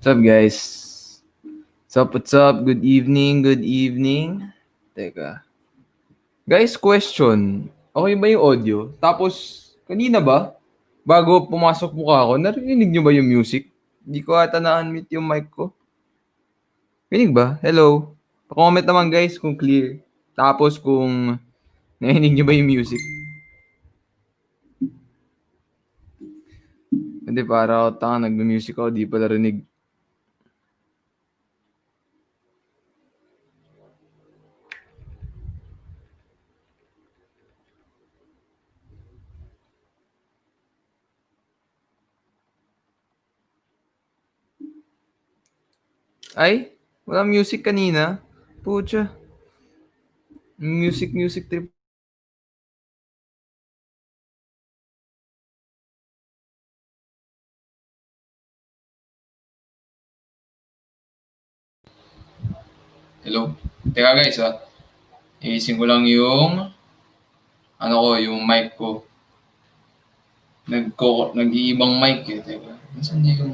What's up, guys? What's up? Good evening, good evening. Teka. Guys, question. Okay ba yung audio? Tapos, kanina ba, bago pumasok mukha ako, narinig nyo ba yung music? Hindi ko ata na-unmute yung mic ko. Rinig ba? Hello? Pa-comment naman guys kung clear. Tapos kung narinig nyo ba yung music. Hindi, para ako tanga, nag-music ako, di pala rinig. Ay, walang music kanina. Pucha. Music trip. Hello? Teka guys iisin ko lang yung yung mic ko. Nag-iibang mic eh. Teka. Nasaan yung...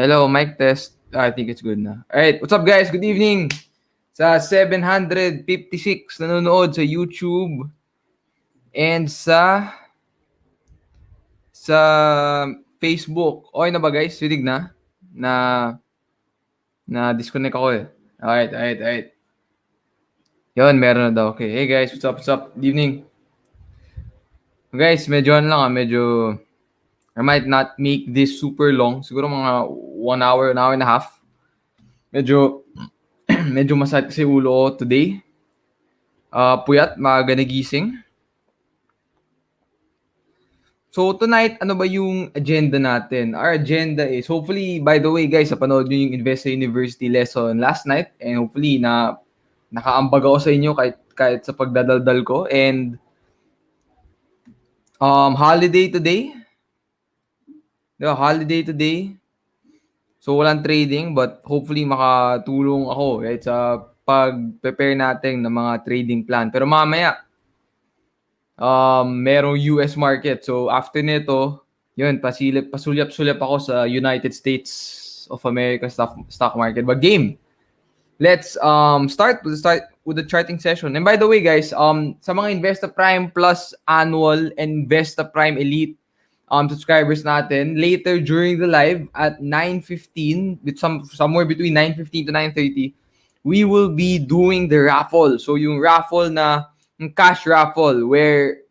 Hello, mic test. I think it's good na. Alright, what's up guys? Good evening! Sa 756 nanonood sa YouTube and sa Facebook. Okay na ba guys? Rinig na? Na disconnect ako eh. Alright. Yun, meron na daw. Okay. Hey guys, what's up? Good evening. Guys, medyo medyo I might not make this super long. Siguro mga 1 hour, 1 hour and a half. Medyo masakit kasi ulo ko today. Puyat, maaga nagising. So tonight, ano ba yung agenda natin? Our agenda is, hopefully, by the way guys, napanood nyo yung Investa University lesson last night and hopefully nakaambag ako sa inyo kahit sa pagdadaldal ko. And holiday today. Holiday today. So walang trading but hopefully makatulong ako right, sa pag-prepare natin ng mga trading plan. Pero mamaya, merong US market. So after nito, yun, pasulyap-sulyap ako sa United States of America stock market. But game, let's start with the charting session. And by the way guys, sa mga Investa Prime Plus Annual and Investa Prime Elite subscribers natin, later during the live at 9:15, with somewhere between 9:15 to 9:30, we will be doing the raffle. So yung raffle yung cash raffle where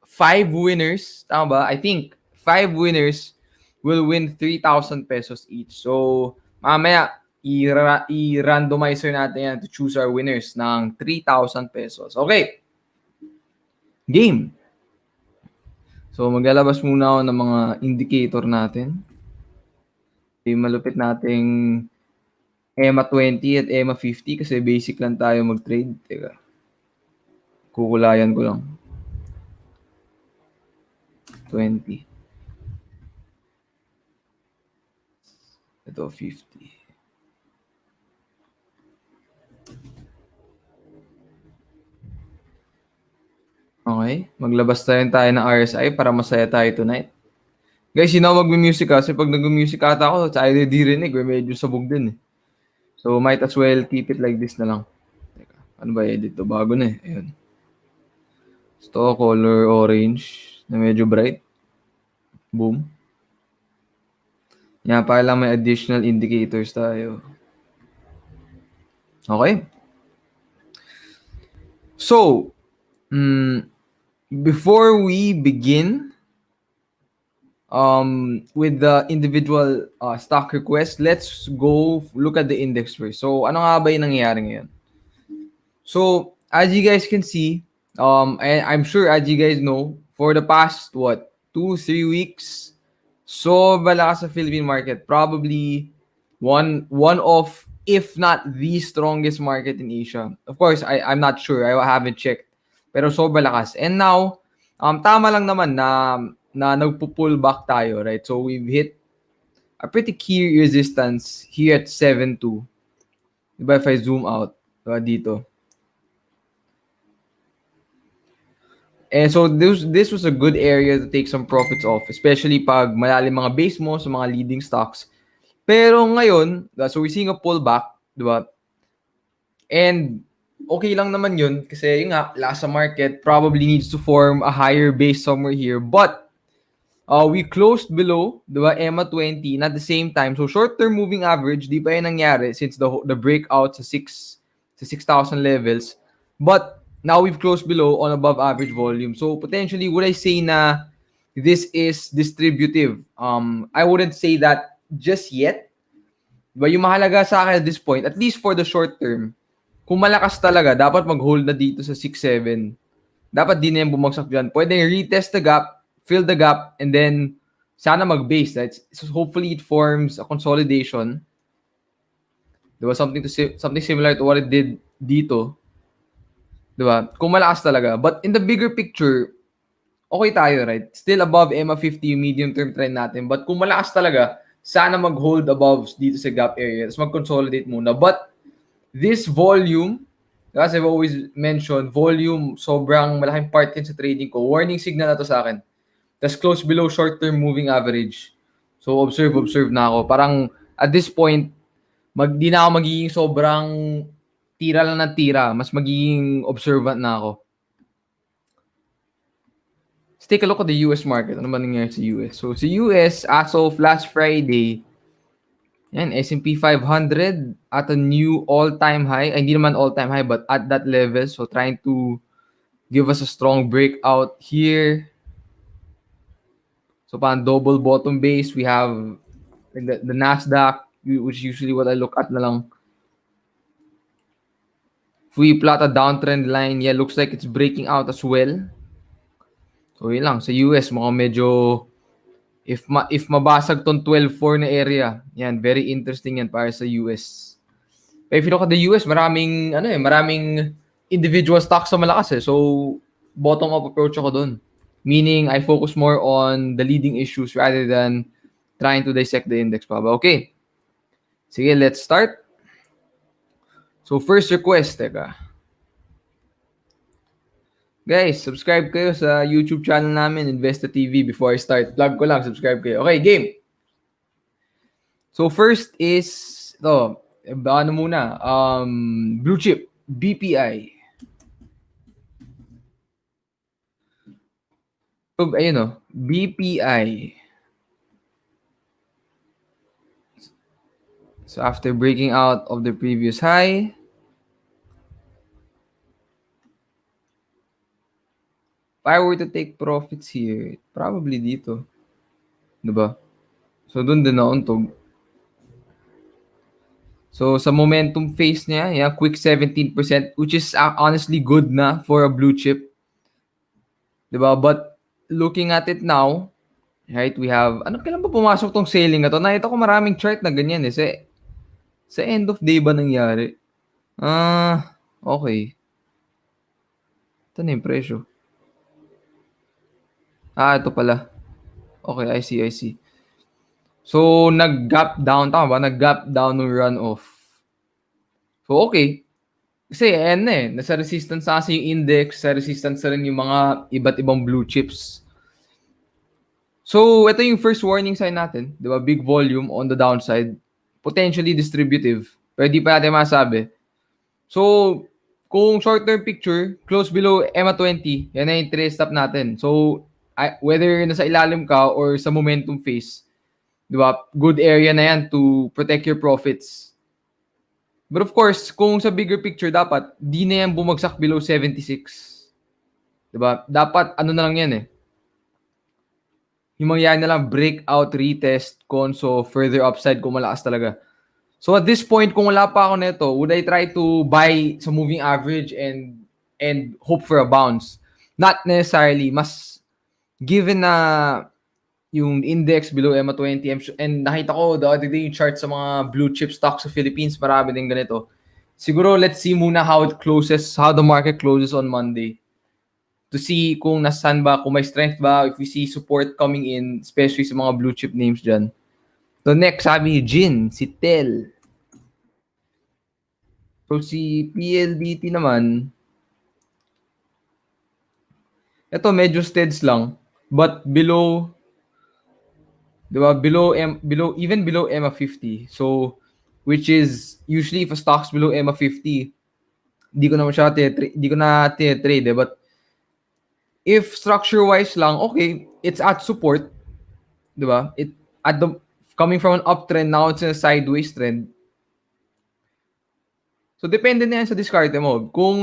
5 winners, tama ba? I think 5 winners will win 3,000 pesos each. So mamaya i-randomizer natin yan to choose our winners ng 3,000 pesos. Okay. Game. So, maglalabas muna ako ng mga indicator natin. Yung malupit nating EMA 20 at EMA 50 kasi basic lang tayo mag-trade. Teka. Kukulayan ko lang. 20. Ito, 50. Okay. Maglabas tayo ng RSI para masaya tayo tonight. Guys, sino mag-music kasi pag nag-music ata ako, sa either di rinig or medyo sabog din eh. So, might as well keep it like this na lang. Teka, ano ba edit to? Bago na eh. Ayun. Ito, color orange na medyo bright. Boom. Yan, para lang may additional indicators tayo. Okay. So, before we begin with the individual stock request, let's go look at the index first. So, ano nga ba yung nangyayari ngayon? So, as you guys can see, I'm sure as you guys know, for the past, 2-3 weeks, so malakas sa Philippine market. Probably one of, if not the strongest market in Asia. Of course, I'm not sure. I haven't checked. Pero sobrang lakas. And now, tama lang naman na nagpo-pull back tayo, right? So we've hit a pretty key resistance here at 7.2. Diba if I zoom out dito. And so this was a good area to take some profits off, especially pag malalim mga base mo sa mga leading stocks. Pero ngayon, so we're seeing a pullback, di ba? And okay lang naman yun kasi yung nga, lasa market probably needs to form a higher base somewhere here. But we closed below, di ba, EMA 20, and at the same time, so short-term moving average, di pa yan nangyari since the breakout sa 6,000 levels. But now we've closed below on above average volume. So potentially, would I say na this is distributive? I wouldn't say that just yet. Diba, yung mahalaga sa akin at this point, at least for the short term, kung malakas talaga, dapat mag-hold na dito sa 6-7. Dapat di na yan bumagsak dyan. Pwede retest the gap, fill the gap, and then sana mag-base. Right? So hopefully it forms a consolidation. Diba? Something similar to what it did dito. Diba? Kung malakas talaga. But in the bigger picture, okay tayo, right? Still above EMA 50 yung medium-term trend natin. But kung malakas talaga, sana mag-hold above dito sa gap area. Tapos mag-consolidate muna. But this volume, as I've always mentioned, volume, sobrang malaking part yan sa trading ko. Warning signal na to sa akin. Tapos close below short-term moving average. So observe na ako. Parang at this point, di na ako magiging sobrang tira lang ng tira. Mas magiging observant na ako. Let's take a look at the US market. Ano ba nangyari sa US? So sa US, as of last Friday, yan, S&P 500 at a new all-time high. Ay, hindi naman all-time high, but at that level. So trying to give us a strong breakout here. So parang double bottom base. We have the Nasdaq, which is usually what I look at na lang. If we plot a downtrend line, yeah, looks like it's breaking out as well. So yun lang, sa US, mukhang medyo, if mabasag tong 12.4 na area, yan, very interesting yan para sa US. But if you look at the US, maraming individual stocks sa malakas eh. So, bottom-up approach ako dun. Meaning, I focus more on the leading issues rather than trying to dissect the index pa. But okay. Sige, let's start. So, first request, teka. Guys, subscribe kayo sa YouTube channel namin, Investa TV, before I start. Plug ko lang, subscribe kayo. Okay, game. So first is, muna, blue chip, BPI. So, ayun BPI. So after breaking out of the previous high, if I were to take profits here, probably dito. Diba? So, dun din nauntog. So, sa momentum phase niya, yeah, quick 17%, which is honestly good na for a blue chip. Diba? But, looking at it now, right, we have, kailan ba pumasok tong selling na to? Nakita ko maraming chart na ganyan eh. Sa end of day ba nangyari? Okay. Ito na yung presyo. Ito pala. Okay, I see. So, nag-gap down. Tama ba? Nag-gap down ng run-off. So, okay. Kasi, nasa resistance na kasi yung index. Sa resistance na rin yung mga iba't ibang blue chips. So, ito yung first warning sign natin. Di ba? Big volume on the downside. Potentially distributive. Pero di pa natin masabi. So, kung short-term picture, close below EMA 20, yan na yung trade stop natin. So, whether nasa ilalim ka or sa momentum phase, di ba? Good area na yan to protect your profits. But of course, kung sa bigger picture, dapat di na yan bumagsak below 76. Di ba? Dapat na lang yan eh. Yung mangyayari na lang breakout, retest, conso, further upside kung malakas talaga. So at this point, kung wala pa ako nito, would I try to buy sa moving average and hope for a bounce? Not necessarily. Mas given na yung index below EMA 20, and nakita ko the other day yung chart sa mga blue chip stocks sa Philippines, marami din ganito. Siguro let's see muna how the market closes on Monday. To see kung nasan ba, kung may strength ba, if we see support coming in, especially sa mga blue chip names dyan. So next, sabi ni Jin, si Tel. So si PLDT naman, Ito medyo steads lang, but below, 'di ba? Below EMA 50. So which is usually if a stock's below EMA 50, di ko na trade eh. But if structure wise lang, okay, it's at support, 'di ba? It at the coming from an uptrend, now it's in a sideways trend. So depende na yan sa diskarte mo. Kung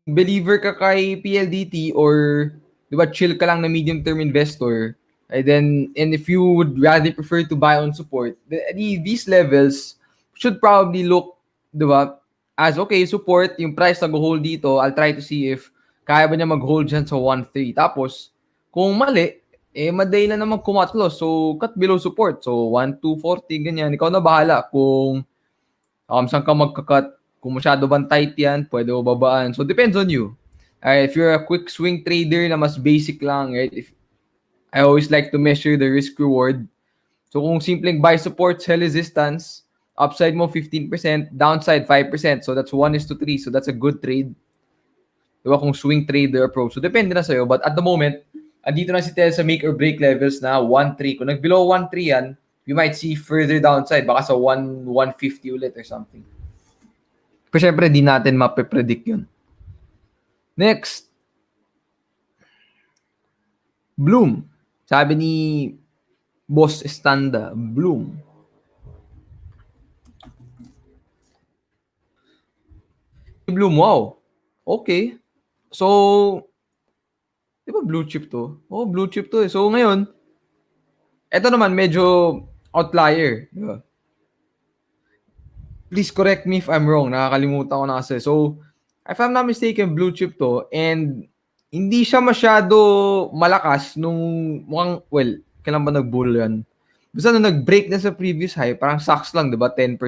believer ka kay PLDT or 'di ba chill ka lang na medium term investor, and if you would rather prefer to buy on support, these levels should probably look, 'di ba, as okay, support, yung price nag-hold dito, I'll try to see if kaya ba niya mag-hold dyan sa 1.3. Tapos kung mali, maday na naman kumatlo. So cut below support. So 1.240 ganyan. Ikaw na bahala kung saan ka magka-cut. Kung masyado bang tight yan, pwede mo babaan. So, depends on you. If you're a quick swing trader na mas basic lang, right? I always like to measure the risk-reward. So, kung simpleng buy support, sell resistance, upside mo 15%, downside 5%. So, that's 1:3. So, that's a good trade. Diba? Kung swing trader approach. So, depende na sa'yo. But at the moment, andito na si Tel sa make or break levels na 1.3. Kung nag-below 1.3 yan, you might see further downside. Baka sa 1.50 ulit or something. Pero syempre, di natin mape-predict yun. Next. Bloom. Sabi ni Boss Estanda, Bloom. Bloom, wow. Okay. So, di ba blue chip to? Oh, blue chip to eh. So, ngayon, eto naman medyo outlier. Di ba? Please correct me if I'm wrong. Nakakalimutan ko na kasi. So, if I'm not mistaken, blue chip to. And hindi siya masyado malakas nung mukhang, well, kailan ba nag-bull yan? Basta nung nag-break na sa previous high, parang sucks lang, di ba? 10%.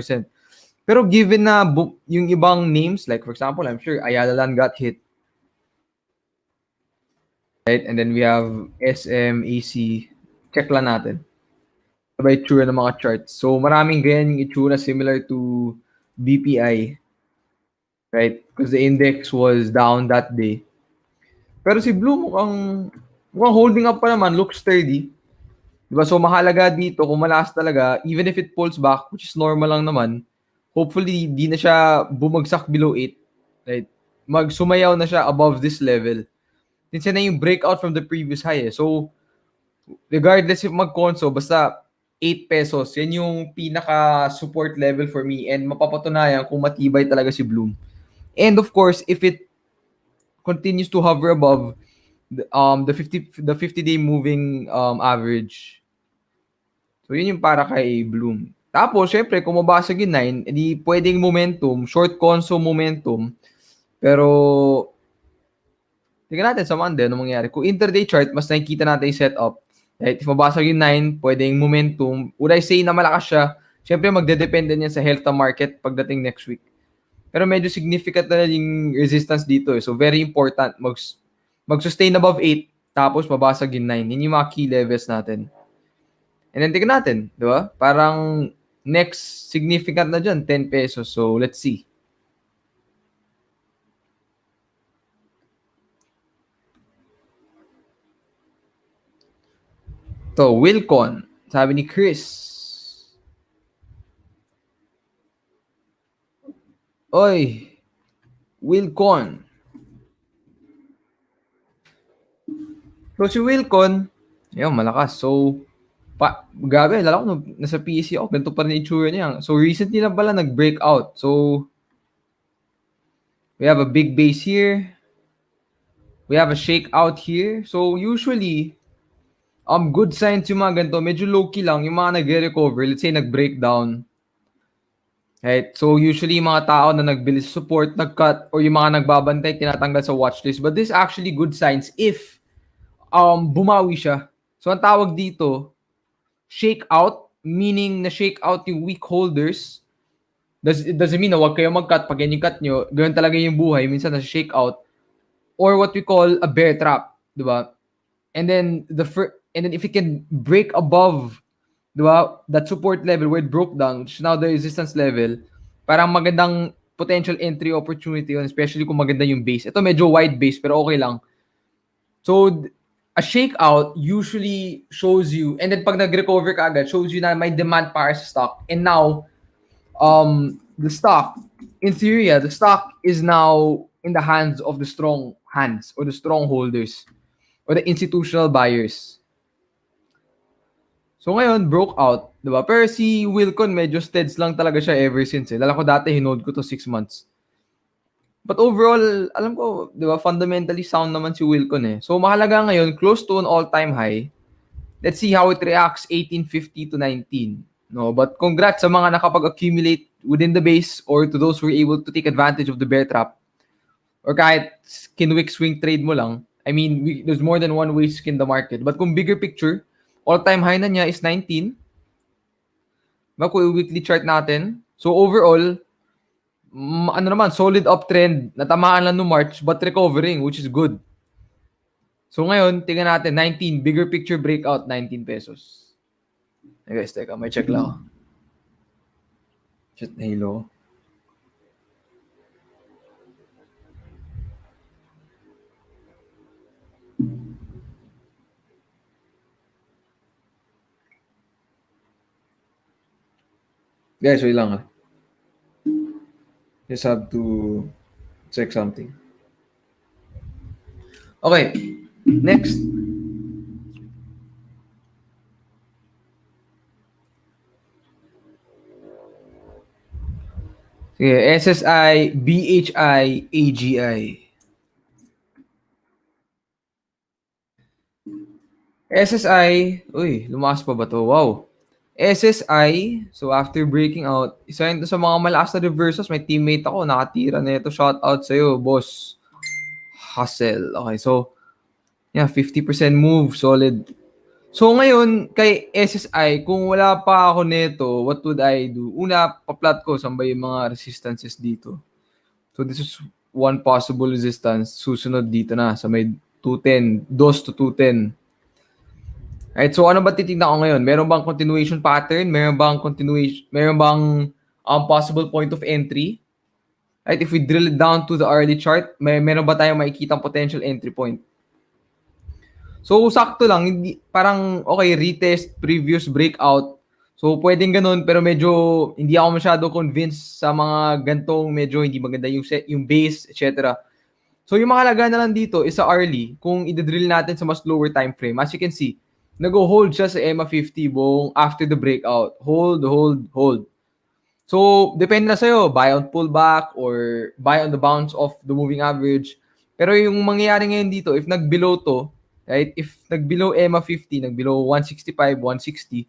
Pero given na yung ibang names, like for example, I'm sure Ayala Land got hit. Right? And then we have SM, AC. Check lang natin. Sabay itsura ng mga charts. So, maraming ganyan yung itsura similar to BPI. Right? Because the index was down that day. Pero si Blue mukhang holding up pa naman, looks sturdy. Diba? So, mahalaga dito, kung malakas talaga, even if it pulls back, which is normal lang naman, hopefully, di na siya bumagsak below 8. Right? Magsumayaw na siya above this level. Since yan na yung breakout from the previous high. So, regardless if mag-conso, basta 8 pesos, yan yung pinaka-support level for me. And mapapatunayan kung matibay talaga si Bloom. And of course, if it continues to hover above the 50-day moving average. So, yun yung para kay Bloom. Tapos, syempre, kung mabasag yung 9, edi pwedeng momentum, short conso momentum. Pero, tingnan natin sa Monday, ano mangyari. Kung intraday chart, mas nakikita natin yung setup. Right? If mabasag yung 9, pwedeng momentum. Would I say na malakas siya? Syempre, magdedepende niya sa health ng market pagdating next week. Pero medyo significant na yung resistance dito. So, very important. Mag-sustain above 8, tapos mabasag yung 9. Yun yung mga key levels natin. And then, tingnan natin. Di ba? Parang next significant na dyan, 10 pesos. So, let's see. So, Wilcon. Sabi ni Chris. Oy, Wilcon. So, si Wilcon, yun, malakas. So, grabe, lala ko, nasa PC ako, ganito pa rin itsura niya. So, recently lang pala nag-breakout. So, we have a big base here. We have a shakeout here. So, usually, good signs yung mga ganito. Medyo low-key lang. Yung mga nag-recover, let's say, nag-breakdown. Right? So, usually, yung mga tao na nagbili sa support, nag-cut, or yung mga nagbabantay, tinatanggal sa watchlist. But this is actually good signs if bumawi siya. So, ang tawag dito, shake out, meaning na shake out yung weak holders. It doesn't mean na wag kayo mag-cut. Pag yan yung cut nyo, ganoon talaga yung buhay. Minsan na shake out. Or what we call a bear trap. Diba? And then, if it can break above, diba, that support level where it broke down, which is now the resistance level, parang magandang potential entry opportunity yun, especially kung maganda yung base. Ito medyo wide base, pero okay lang. So, a shakeout usually shows you, and then pag nag-recover ka agad, shows you na may demand para sa stock. And now, the stock, in theory, the stock is now in the hands of the strong hands or the strong holders or the institutional buyers. So ngayon, broke out, di ba? Pero si Wilcon, medyo steads lang talaga siya ever since. Dala ko dati, hinold ko to 6 months. But overall, alam ko, di ba, fundamentally sound naman si Wilcon eh. So mahalaga ngayon, close to an all-time high. Let's see how it reacts 1850 to 19. No, but congrats sa mga nakapag-accumulate within the base or to those who were able to take advantage of the bear trap. Or kahit skin-wick swing trade mo lang. I mean, there's more than one way to skin the market. But kung bigger picture, all-time high na niya is 19. Kung weekly chart natin. So overall, ano naman, solid uptrend. Natamaan lang no March but recovering, which is good. So ngayon, tingnan natin, 19, bigger picture breakout, 19 pesos. Guys, teka, may check lang ako. Shit, nahilo. Guys, wait lang. Just have to check something. Okay, next. Sige, SSI, BHI, AGI. SSI, uy, lumakas pa ba to? Wow. SSI, so after breaking out, isa yun sa mga malakas na reversals. May teammate ako, nakatira na ito. Shout out sa'yo, boss. Hustle. Okay, so, yeah, 50% move, solid. So ngayon, kay SSI, kung wala pa ako nito, what would I do? Una, pa-plot ko saan ba yung mga resistances dito. So this is one possible resistance. Susunod dito na sa may 210, 2 to 210. Right, so ano ba titignan ko ngayon? Meron bang continuation pattern? Meron bang possible point of entry? Right, if we drill it down to the early chart, meron ba tayong makikitang potential entry point? So sakto lang, hindi parang okay, retest previous breakout. So pwedeng ganun pero medyo hindi ako masyado convinced sa mga gantong medyo hindi maganda yung set, yung base, etc. So yung mahalaga na lang dito is sa early, kung i-drill natin sa mas lower time frame. As you can see, nag-hold siya sa EMA 50 buong after the breakout. Hold, hold, hold. So, depende na sa'yo, buy on pullback or buy on the bounce of the moving average. Pero yung mangyayari ngayon dito, if nag-below to, right? If nag-below EMA 50, nag-below 165, 160,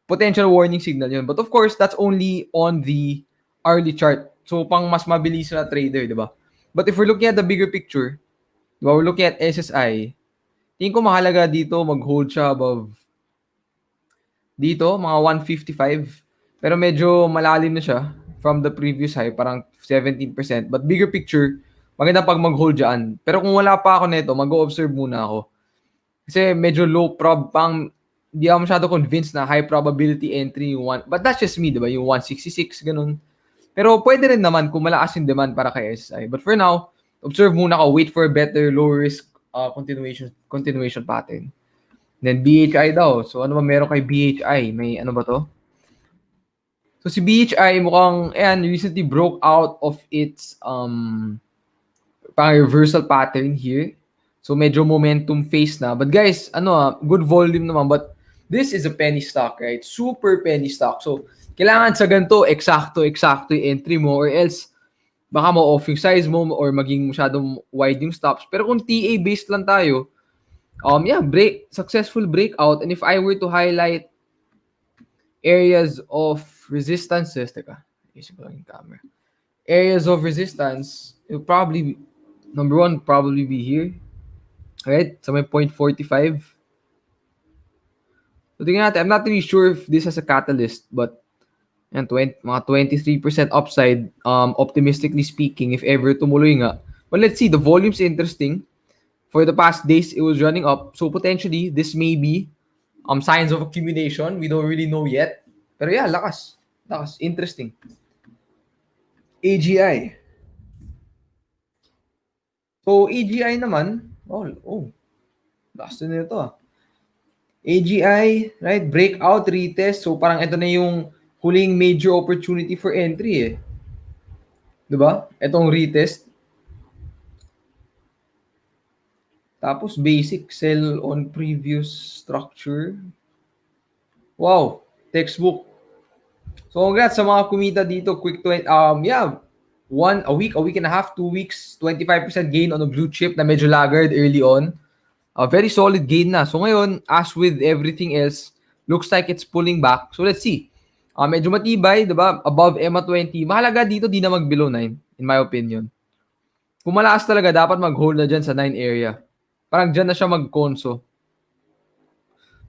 potential warning signal yun. But of course, that's only on the early chart. So, pang mas mabilis na trader, di ba? But if we're looking at the bigger picture, di ba, we're looking at SSI, tingin ko mahalaga dito mag-hold siya above dito, mga 155. Pero medyo malalim na siya from the previous high, parang 17%. But bigger picture, maganda pag mag-hold dyan. Pero kung wala pa ako nito, mag-observe muna ako. Kasi medyo low prob, pang hindi ako masyado convinced na high probability entry yung one. But that's just me, di ba? Yung 166, ganun. Pero pwede rin naman kung malakas yung demand para kay SSI. But for now, observe muna ako, wait for a better low risk continuation pattern. Then BHI daw. So ano ba meron kay BHI? May ano ba to? So si BHI mukhang recently broke out of its reversal pattern here. So medyo momentum phase na. But guys, good volume naman, but this is a penny stock, right? Super penny stock. So kailangan sa ganito eksakto yung entry mo or else baka mo-off yung size mo or maging masyadong wide yung stops. Pero kung TA based lang tayo, successful breakout. And if I were to highlight areas of resistances, isip ko lang yung camera. Areas of resistance, it'll probably number one probably be here, right? So may 0.45. So tingnan natin. I'm not really sure if this has a catalyst, but mga 23% upside, optimistically speaking, if ever tumuloy nga. But let's see, the volume's interesting. For the past days, it was running up. So potentially, this may be signs of accumulation. We don't really know yet. Pero yeah, lakas. Interesting. AGI. So AGI naman, Last na ito ah. AGI, right? Breakout, retest. So parang ito na yung huling major opportunity for entry eh. 'Di ba? Itong retest. Tapos basic sell on previous structure. Wow, textbook. So congrats sa mga kumita dito. Quick yeah. A week and a half, 2 weeks, 25% gain on a blue chip na medyo laggard early on. A very solid gain na. So ngayon, as with everything else, looks like it's pulling back. So let's see. Medyo matibay, 'di ba? Above EMA 20. Mahalaga dito di na mag below 9 in my opinion. Kung malakas talaga dapat mag-hold na diyan sa 9 area. Parang diyan na siya mag-conso.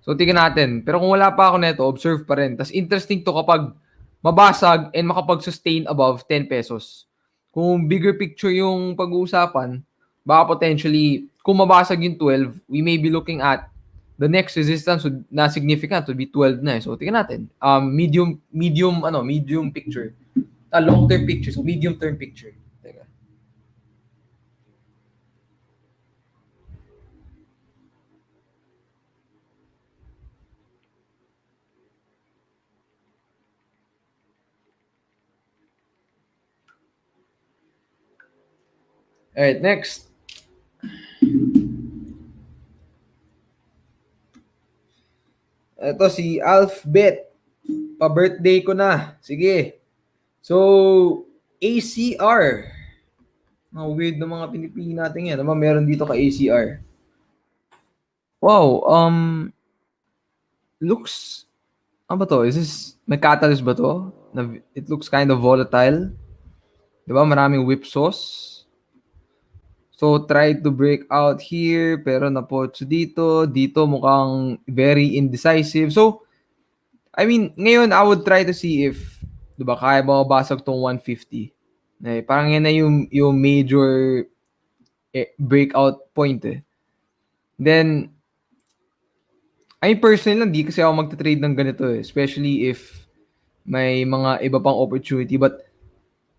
So tingnan natin. Pero kung wala pa ako nito, observe pa rin. Tas interesting to kapag mabasag and makapag-sustain above 10 pesos. Kung bigger picture yung pag-uusapan, baka potentially, kung mabasag yung 12, we may be looking at the next resistance na significant would be 12 na eh. So tingnan natin. Medium picture. Long-term picture. So medium-term picture. Teka. Alright, next. Ito si Alphabet. Pa-birthday ko na. Sige. So, ACR. Weird na mga pinipili natin yan. Naman meron dito ka ACR. Wow, looks, ano ba to? Is this, may catalyst ba to? It looks kind of volatile. Diba? Maraming whipsaws. So, try to break out here, pero napotso dito. Dito mukhang very indecisive. So, I mean, ngayon, I would try to see if, diba, kaya ba mabasag tong 150. Parang yan na yung major breakout point eh. Then, I mean, personally lang, di kasi ako magta-trade ng ganito eh. Especially if may mga iba pang opportunity. But,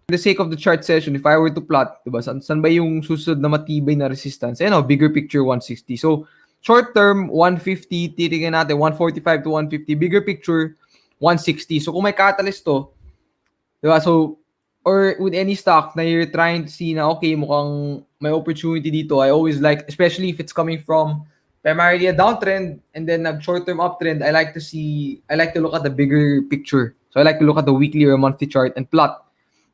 for the sake of the chart session, if I were to plot, diba, saan ba yung susunod na matibay na resistance? Bigger picture 160. So, short term, 150, titignan natin, 145 to 150. Bigger picture, 160. So, kung may catalyst to, diba, so, or with any stock na you're trying to see na, okay, mukhang may opportunity dito, I always like, especially if it's coming from primarily a downtrend and then a short-term uptrend, I like to look at the bigger picture. So, I like to look at the weekly or monthly chart and plot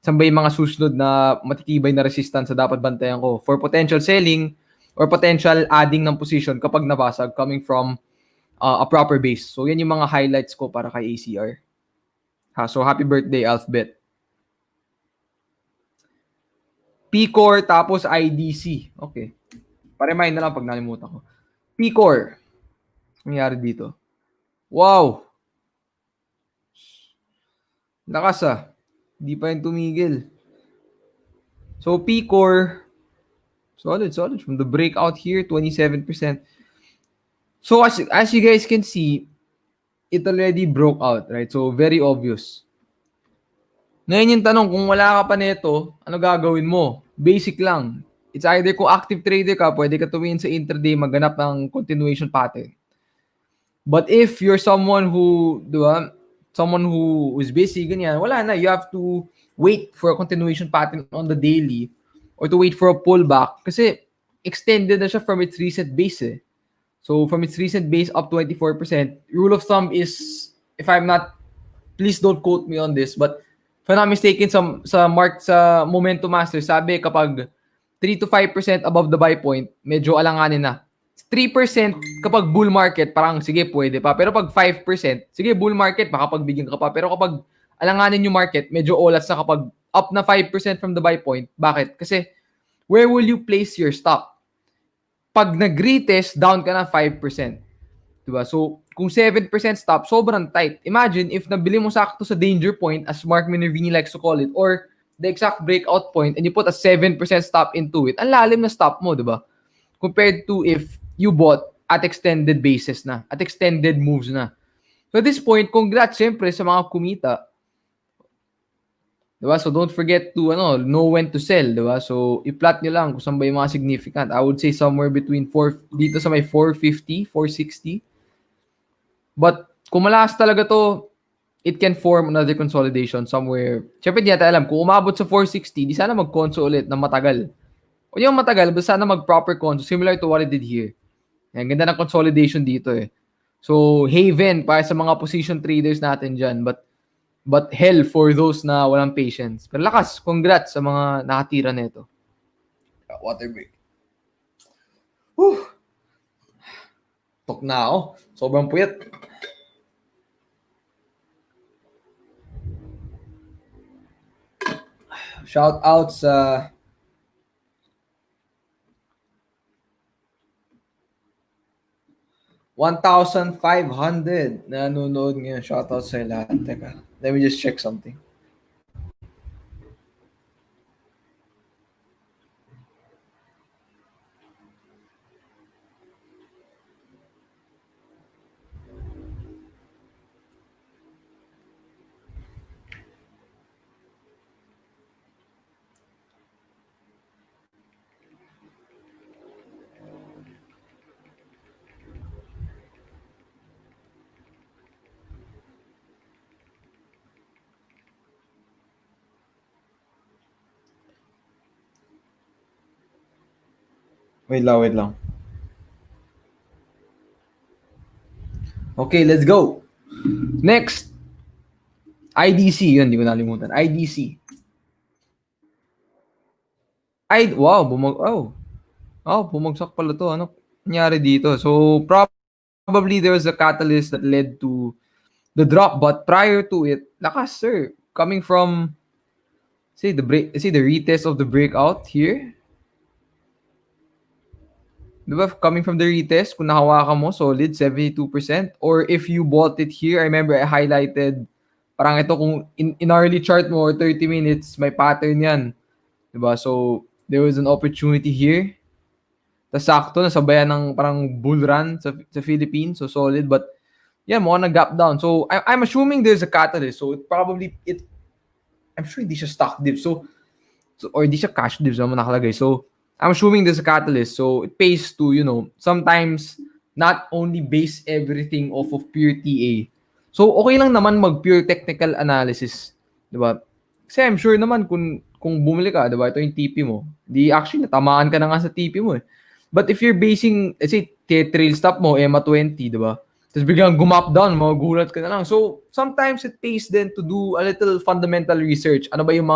saan ba yung mga susunod na matitibay na resistance na dapat bantayan ko for potential selling or potential adding ng position kapag nabasag coming from a proper base. So, yan yung mga highlights ko para kay ACR. So, happy birthday, Alphabet. P-Core tapos IDC. Okay. Pa-remind na lang pag nalimutan ko. P-Core. Nangyari dito. Wow! Lakas ah. Hindi pa yung tumigil. So, P-Core, solid. From the breakout here, 27%. So, as you guys can see, it already broke out, right? So, very obvious. Ngayon yung tanong, kung wala ka pa nito, ano gagawin mo? Basic lang. It's either kung active trader ka, pwede ka tuwin sa intraday, maghanap ng continuation pattern. But if you're someone who, diba, someone who is busy, ganyan, wala na. You have to wait for a continuation pattern on the daily or to wait for a pullback kasi extended na siya from its recent base eh. So from its recent base up 24%, rule of thumb is, if I'm not, please don't quote me on this, but if I'm not mistaken, sa Momentum Master, sabi kapag 3 to 5% above the buy point, medyo alanganin na. 3% kapag bull market, parang sige, pwede pa. Pero pag 5%, sige, bull market, makapagbigyan ka pa. Pero kapag alanganin yung market, medyo olas na kapag up na 5% from the buy point. Bakit? Kasi, where will you place your stop? Pag nag-retest, down ka na 5%. Diba? So, kung 7% stop, sobrang tight. Imagine, if nabili mo sakto sa danger point, as Mark Minervini likes to call it, or the exact breakout point, and you put a 7% stop into it, ang lalim na stop mo, diba? Compared to if you bought at extended basis na, at extended moves na. So at this point, congrats syempre sa mga kumita. Diba? So don't forget to know when to sell, diba? So i-plot nyo lang kung saan ba yung mga significant. I would say somewhere between dito sa may 450, 460. But kung malakas talaga to, it can form another consolidation somewhere. Siyempre, di natin alam. Kung umabot sa 460, di sana mag-conso ulit na matagal. O yung matagal, basta sana mag-proper conso, similar to what it did here. Ang ganda ng consolidation dito eh. So, haven para sa mga position traders natin dyan. But hell for those na walang patience. Pero lakas, congrats sa mga nakatira nito. Water break. Whew. Tok na ako. Sobrang puyat. Shout out sa $1,500 na nanonood ngayon. Shout out sa lahat. Teka, let me just check something. Wait lang. Okay, let's go. Next. IDC. Yun, di ko nalimutan. IDC. Wow, bumagsak pala to. Ano nangyari dito? So, probably there was a catalyst that led to the drop. But prior to it, lakas, sir. Coming from, the retest of the breakout here. Diba, coming from the retest, kung nahawakan mo, solid, 72%. Or if you bought it here, I remember I highlighted, parang ito kung in hourly chart mo or 30 minutes, may pattern yan. Diba? So, there was an opportunity here. Tapos sakto, nasabayan ng parang bull run sa Philippines. So, solid. But, yeah, mukhang nag-gap down. So, I'm assuming there's a catalyst. So, I'm sure hindi siya stock dip. So or hindi siya cash dips naman nakalagay. So, I'm assuming there's a catalyst. So, it pays to, sometimes not only base everything off of pure TA. So, okay lang naman mag-pure technical analysis. Diba? Kasi I'm sure naman kung bumili ka, diba? Ito yung TP mo. Di actually, natamaan ka na nga sa TP mo eh. But if you're basing, let's say, trail stop mo, EMA 20, diba? Tapos biglang gumap down, magugulat ka na lang. So, sometimes it pays then to do a little fundamental research. Ano ba yung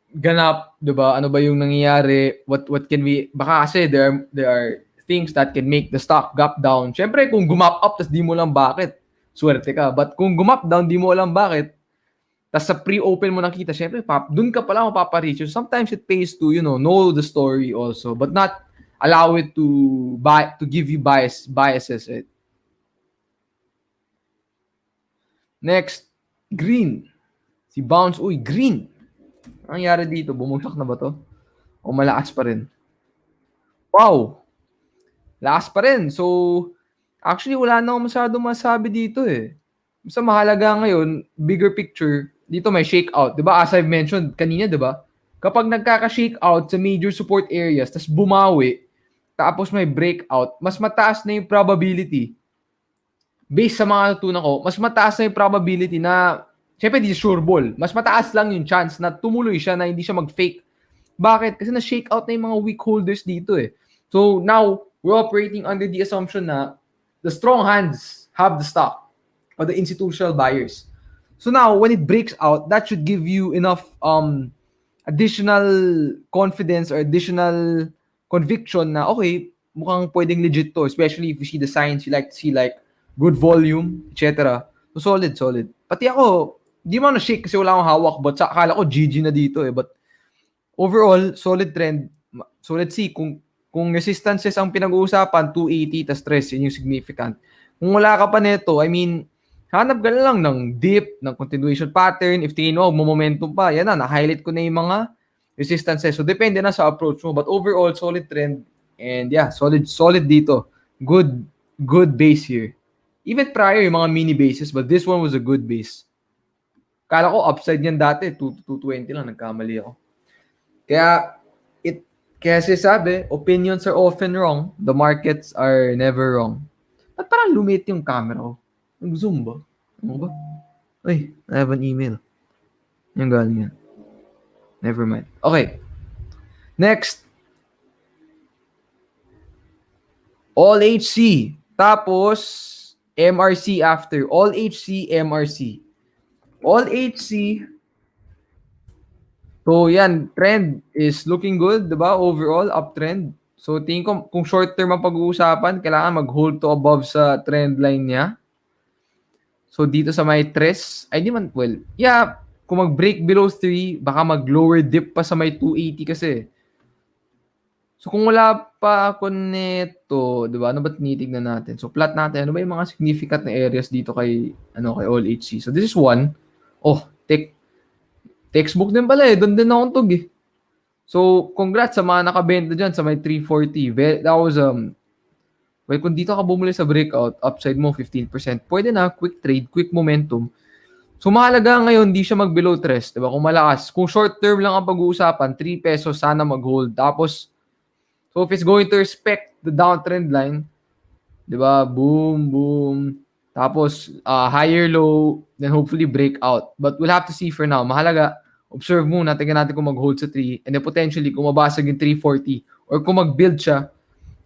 ganap, 'di ba? Ano ba yung nangyayari? What can we baka kasi there are things that can make the stock gap down. Syempre kung gumap up tas di mo lang bakit, swerte ka. But kung gumap down di mo alam bakit, tas sa pre-open mo nakita, syempre dun ka pala mapapa-reach. So sometimes it pays to, know the story also, but not allow it to give you biases. Right? Next, green. Si Bounce, green. Ang nangyari dito? Bumagsak na ba to? O malakas pa rin? Wow! Lakas pa rin. So, actually, wala na akong masyadong masabi dito eh. Basta mahalaga ngayon, bigger picture, dito may shakeout. Diba? As I've mentioned kanina, diba? Kapag nagkaka-shakeout sa major support areas, tas bumawi, tapos may breakout, mas mataas na yung probability. Based sa mga natutunan ko, mas mataas na yung probability na siyempre, di sure ball. Mas mataas lang yung chance na tumuloy siya na hindi siya mag-fake. Bakit? Kasi na-shake out na yung mga weak holders dito eh. So now, we're operating under the assumption na the strong hands have the stock or the institutional buyers. So now, when it breaks out, that should give you enough additional confidence or additional conviction na okay, mukhang pwedeng legit to, especially if you see the signs, you like to see like good volume, etc. So solid. Pati ako, di mo na-shake kasi wala akong hawak, but akala ko GG na dito eh. But overall, solid trend. So let's see, kung resistances ang pinag-uusapan, 280, tas stress, yun yung significant. Kung wala ka pa nito, I mean, hanap ka na lang ng dip, ng continuation pattern. If tingin mo, momentum pa, yan na, na-highlight ko na yung mga resistances. So depende na sa approach mo. But overall, solid trend. And yeah, solid dito. Good base here. Even prior, yung mga mini bases, but this one was a good base. Kala ko upside niyan dati, 220 lang, nagkamali ako. Kaya, kaya sabi, opinions are often wrong, the markets are never wrong. At parang lumit yung camera ko. Nag-zoom ba? Ano ba? Ay, I have an email. Yung galing yan. Never mind. Okay. Next. All HC. Tapos, MRC after. All HC, MRC. All HC. So, yan. Trend is looking good, diba? Overall, uptrend. So, tingin ko, kung short term ang pag-uusapan, kailangan mag-hold to above sa trend line niya. So, dito sa may tres, ay di man, well, yeah, kung mag-break below 3, baka mag-lower dip pa sa may 280 kasi. So, kung wala pa ako nito, di ba, ano ba tinitignan natin? So, plot natin, ano ba yung mga significant na areas dito kay, kay All HC? So, this is one. Oh, textbook din pala eh. Doon din akong tug eh. So, congrats sa mga nakabenta dyan sa may 340. That was, well, kung dito ka bumuli sa breakout, upside mo 15%, pwede na, quick trade, quick momentum. So, mahalaga ngayon, di siya mag-below 3, diba? Kung malakas. Kung short term lang ang pag-uusapan, 3 pesos, sana mag-hold. Tapos, so if it's going to respect the downtrend line, diba? Boom, boom. Tapos, higher low, then hopefully breakout. But we'll have to see for now. Mahalaga, observe muna, tingnan natin kung mag-hold sa 3, and then potentially, kung mabasag yung 340, or kung mag-build siya,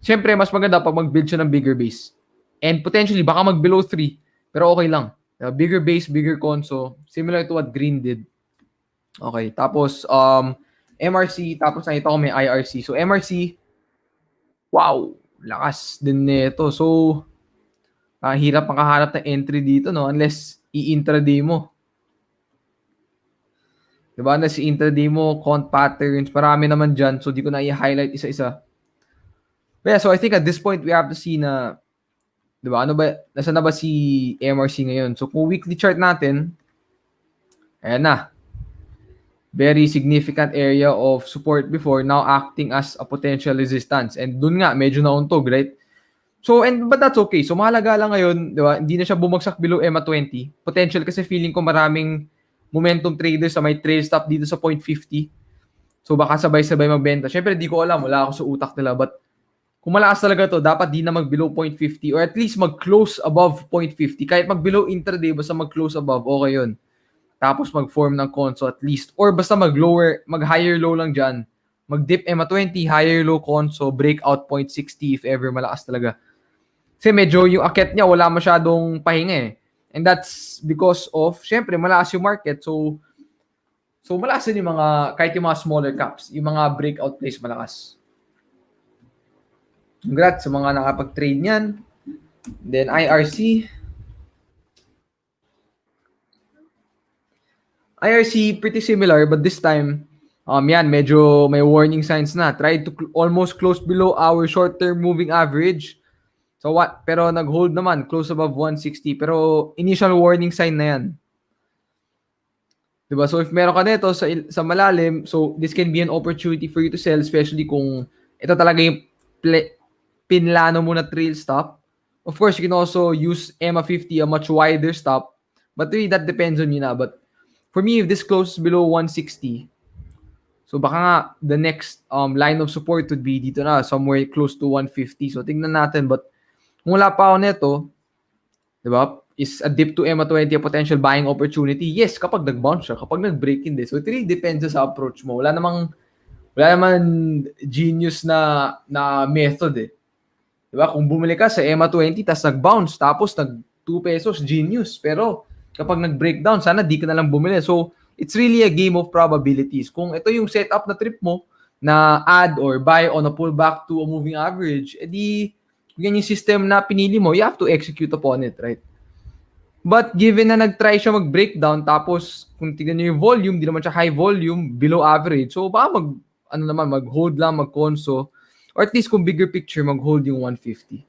syempre, mas maganda pag mag-build siya ng bigger base. And potentially, baka mag-below 3, pero okay lang. Bigger base, bigger conso, similar to what Green did. Okay, tapos MRC, tapos nakita ko may IRC. So MRC, wow, lakas din nito. So hirap makahanap ng entry dito, no, unless i-intraday mo. Diba? Unless i-intraday mo, count patterns, marami naman dyan. So di ko na i-highlight isa-isa. But yeah, so I think at this point we have to see na, diba, ano ba, nasa na ba si MRC ngayon? So kung weekly chart natin, ayan na. Very significant area of support before, now acting as a potential resistance. And dun nga, medyo nauntog, right? So, but that's okay. So, mahalaga lang ngayon, di ba? Hindi na siya bumagsak below EMA 20. Potential kasi feeling ko maraming momentum traders sa may trail stop dito sa 0.50. So, baka sabay-sabay magbenta. Siyempre, di ko alam. Wala ako sa utak nila. But, kung malakas talaga to, dapat di na mag-below 0.50 or at least mag-close above 0.50. Kahit mag-below intraday, basta mag-close above, okay yun. Tapos mag-form ng conso at least. Or basta mag-lower, mag-higher low lang dyan. Mag-dip EMA 20, higher low conso, breakout 0.60 if ever malakas talaga. Kasi medyo yung akit niya, wala masyadong pahinga eh. And that's because of, syempre, malakas yung market. So malakas din yung mga, kahit yung mga smaller caps, yung mga breakout plays malakas. Congrats sa mga nakapag-trade niyan. Then IRC, pretty similar, but this time, yan, medyo may warning signs na. Tried to almost close below our short-term moving average. So what? Pero nag-hold naman, close above 160. Pero initial warning sign na yan. Diba? So if meron ka nito sa malalim, so this can be an opportunity for you to sell, especially kung ito talaga yung pinlano mo na trail stop. Of course, you can also use EMA 50, a much wider stop. But really, that depends on you na. But for me, if this closes below 160, so baka nga the next line of support would be dito na, somewhere close to 150. So tingnan natin. But kung wala pa ako nito, di ba, is a dip to EMA 20 a potential buying opportunity? Yes, kapag nag-bounce siya, kapag nag-break hindi. So it really depends sa approach mo. Wala naman genius na method eh. Di ba? Kung bumili ka sa EMA 20 tapos nag-bounce, tapos nag 2 pesos, genius. Pero kapag nag-breakdown, sana di ka na lang bumili. So it's really a game of probabilities. Kung ito yung setup na trip mo, na add or buy on a pullback to a moving average, edi yan yung system na pinili mo, you have to execute upon it, right? But given na nag-try siya mag-breakdown, tapos kung tignan niyo yung volume, di naman siya high volume, below average. So baka mag-hold lang, mag-conso, or at least kung bigger picture, mag-hold yung 150.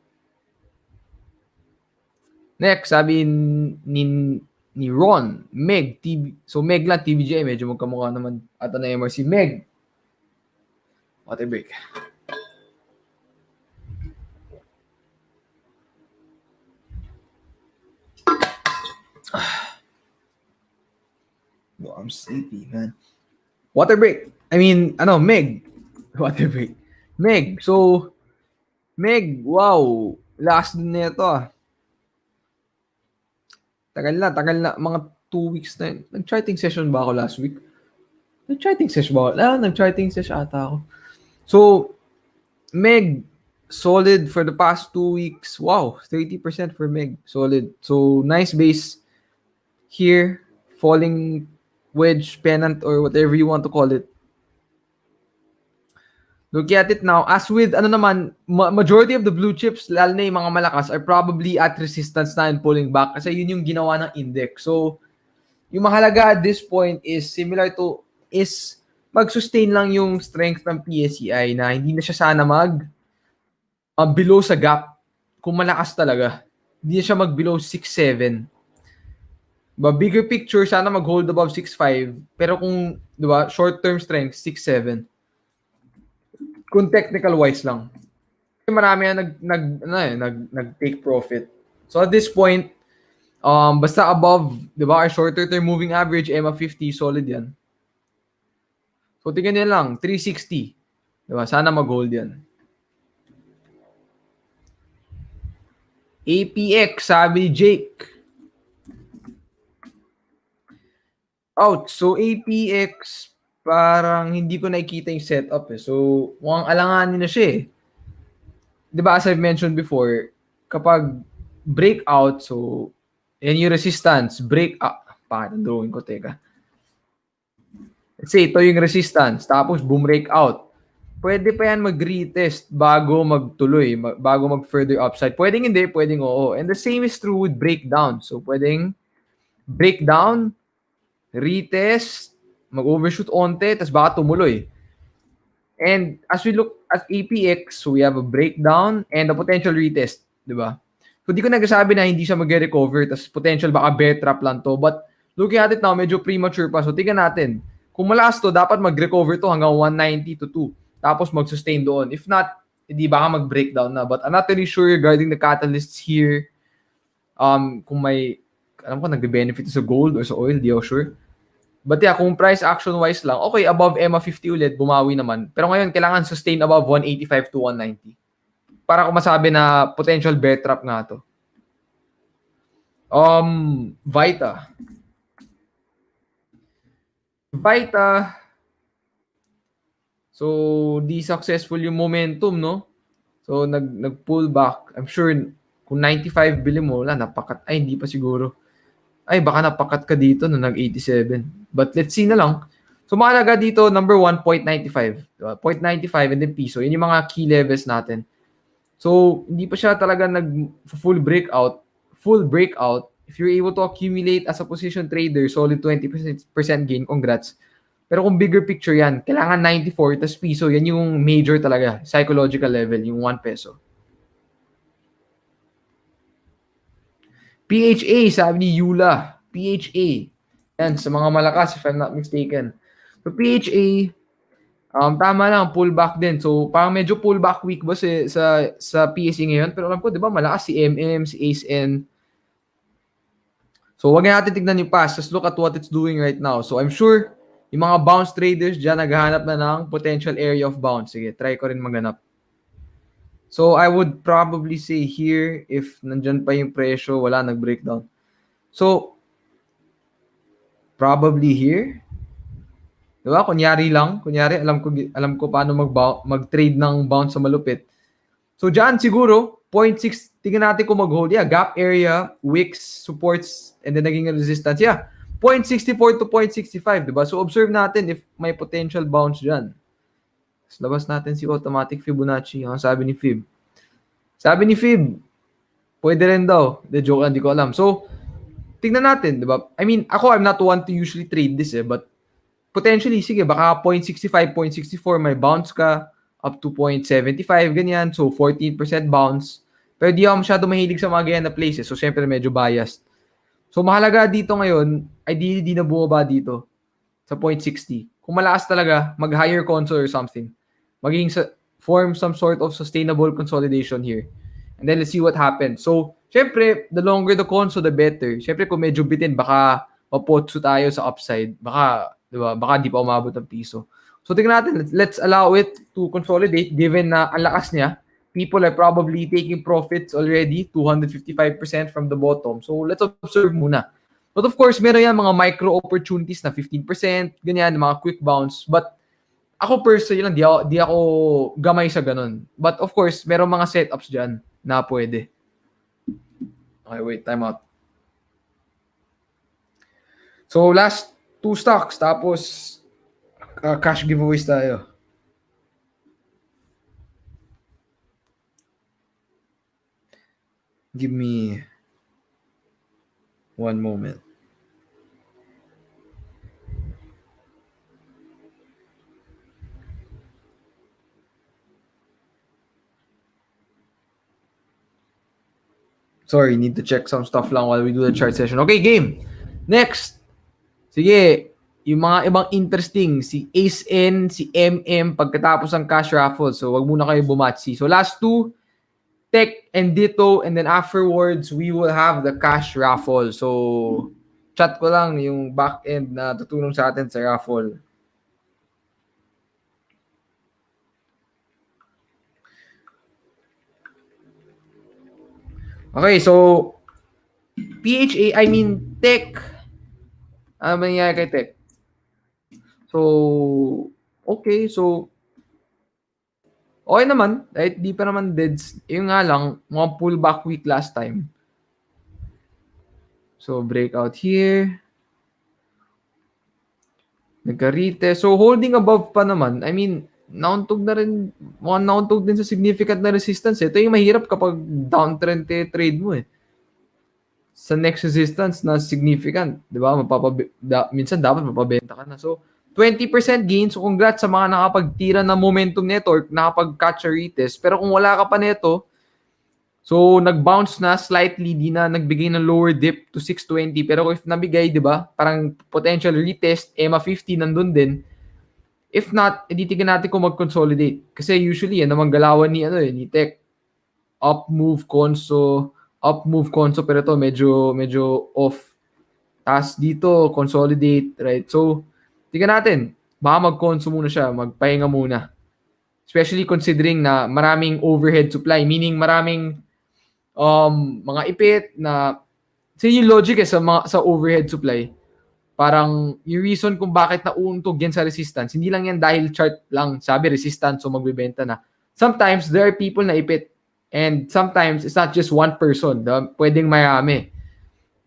Next, sabi ni Ron, Meg, so Meg lang, TBJ, medyo magkamukha naman ata na MRC. Meg, what a break. So, I'm sleepy, man. Water break. I mean, Meg. Water break. Meg. So, Meg, wow. Last din nito ah. Tagal na. Mga 2 weeks na yun. Nag-charting session ba ako last week? Nag-charting session ba ako? Nag-charting session ata ako. So, Meg, solid for the past 2 weeks. Wow, 30% for Meg. Solid. So, nice base here. Falling wedge, pennant, or whatever you want to call it. Look at it now. As with, majority of the blue chips, lalo na yung mga malakas, are probably at resistance na and pulling back kasi yun yung ginawa ng index. So, yung mahalaga at this point is mag-sustain lang yung strength ng PSEI na hindi na siya sana below sa gap kung malakas talaga. Hindi na siya mag-below 6.7. Bigger picture, sana mag-hold above 6.5. Pero kung, di ba, short-term strength, 6.7. Kung technical wise lang. Marami na nag-take profit. So at this point, basta above, di ba, our shorter term moving average, EMA 50, solid yan. So tingnan nyo lang, 360. Di ba? Sana mag-hold yan. APX, sabi ni Jake. Out. So APX, parang hindi ko nakikita yung setup eh. So, mukhang alanganin na siya eh. Diba, as I've mentioned before, kapag breakout, so, yan yung resistance, breakout. Bakit ang drawing ko? Teka. Let's say, ito yung resistance, tapos breakout. Pwede pa yan mag-retest bago magtuloy, bago mag-further upside. Pwedeng hindi, pwedeng oo. And the same is true with breakdown. So, pwedeng breakdown, retest, mag-overshoot onte, tapos baka tumuloy. And as we look at APX, so we have a breakdown and a potential retest, di ba? So di ko nagsasabi na hindi siya mag-recover, tapos potential baka bear trap lang to. But looking at it now, medyo premature pa. So tingnan natin. Kung malakas to, dapat mag-recover to hanggang 190 to 2. Tapos mag-sustain doon. If not, hindi baka mag-breakdown na. But I'm not really sure regarding the catalysts here. Kung may, alam ko, nagbe-benefit sa gold or sa oil, di ako sure. But yeah, kung price action-wise lang, okay, above EMA 50 ulit, bumawi naman. Pero ngayon, kailangan sustain above 185 to 190. Para kung masabi na potential bear trap nga to. Vita. So, di successful yung momentum, no? So, nag-pull back. I'm sure, kung 95 bili mo, hindi pa siguro. Baka napakat ka dito na nag-87. But let's see na lang. So, mahalaga dito, number 1, 0.95. 0.95 and then piso. Yun yung mga key levels natin. So, hindi pa siya talaga nag-full breakout. Full breakout. If you're able to accumulate as a position trader, solid 20% gain, congrats. Pero kung bigger picture yan, kailangan 94, tas piso, yan yung major talaga, psychological level, yung 1 peso. PHA, sabi ni Yula. PHA. Yan, sa mga malakas, if I'm not mistaken. So, PHA, tama lang, pullback din. So, parang medyo pullback week ba sa PSA ngayon? Pero alam ko, di ba, malakas si MM, si ACE-N. So, wag natin tignan yung past. Just look at what it's doing right now. So, I'm sure, yung mga bounce traders dyan, naghahanap na ng potential area of bounce. Sige, try ko rin maghanap. So, I would probably say here, if nandyan pa yung presyo, wala, nag-breakdown. So, probably here. Diba? Kunyari, alam ko paano mag-trade ng bounce sa malupit. So, dyan siguro, 0.6, tingnan natin kung mag-hold. Yeah, gap area, wicks, supports, and then naging resistance. Yeah, 0.64 to 0.65, diba? So, observe natin if may potential bounce dyan. Labas natin si automatic Fibonacci. Ang sabi ni Fib. Pwede rin daw. The joke lang, di ko alam. So, tingnan natin, diba? I mean, I'm not one to usually trade this but potentially, sige, baka 0.65, 0.64, may bounce ka up to 0.75, ganyan. So, 14% bounce. Pero di ako masyado mahilig sa mga ganyan na places. So, syempre, medyo biased. So, mahalaga dito ngayon, ideally di na bumaba dito sa 0.60. Kung malakas talaga, mag-higher console or something. Form some sort of sustainable consolidation here. And then let's see what happens. So, syempre, the longer the console, the better. Syempre, kung medyo bitin, baka mapotso tayo sa upside. Baka, di ba? Baka di pa umabot ng piso. So, tingnan natin. Let's allow it to consolidate given na ang lakas niya. People are probably taking profits already, 255% from the bottom. So, let's observe muna. But of course, meron yan mga micro opportunities na 15%, ganyan, mga quick bounce. But ako personally lang, di ako gamay sa ganun. But of course, meron mga setups dyan na pwede. Okay, wait, time out. So, last 2 stocks, tapos cash giveaways tayo. Give me 1 moment. Sorry, need to check some stuff lang while we do the chart session. Okay, game. Next. Sige, yung mga ibang interesting, si Ace N, si MM, pagkatapos ng cash raffle. So, wag muna kayo bumatsi. So, last 2, Tech and Ditto, and then afterwards, we will have the cash raffle. So, chat ko lang yung back end na tutulong sa atin sa raffle. Okay, so, Tech. Ano ba nangyayari kay Tech? So, okay, so, okay naman, kahit di pa naman deads. Yung nga lang, mga pullback week last time. So, breakout here. Nagka-retest. So, holding above pa naman. I mean, nauntog na rin. Mukhang nauntog din sa significant na resistance. Ito yung mahirap kapag downtrend trade mo eh. Sa next resistance na significant. Di ba? Minsan dapat mapabenta ka na. So, 20% gain. So, congrats sa mga nakapagtira ng momentum network, nakapag-catch a retest. Pero kung wala ka pa neto, so nag-bounce na slightly, di na nagbigay ng lower dip to 620. Pero if nabigay, di ba? Parang potential retest, EMA 50 nandun din. If not, editigan natin kung mag-consolidate. Kasi usually, yan naman galawan ni Tech. Up move conso, pero ito medyo off. Tapos dito, consolidate, right? So, tingnan natin. Baka mag-conso muna siya, magpahinga muna. Especially considering na maraming overhead supply, meaning maraming mga ipit na yung logic sa overhead supply. Parang yung reason kung bakit nauuntog yan sa resistance, hindi lang yan dahil chart lang, sabi resistance so magbebenta na. Sometimes there are people na ipit and sometimes it's not just one person, pwedeng marami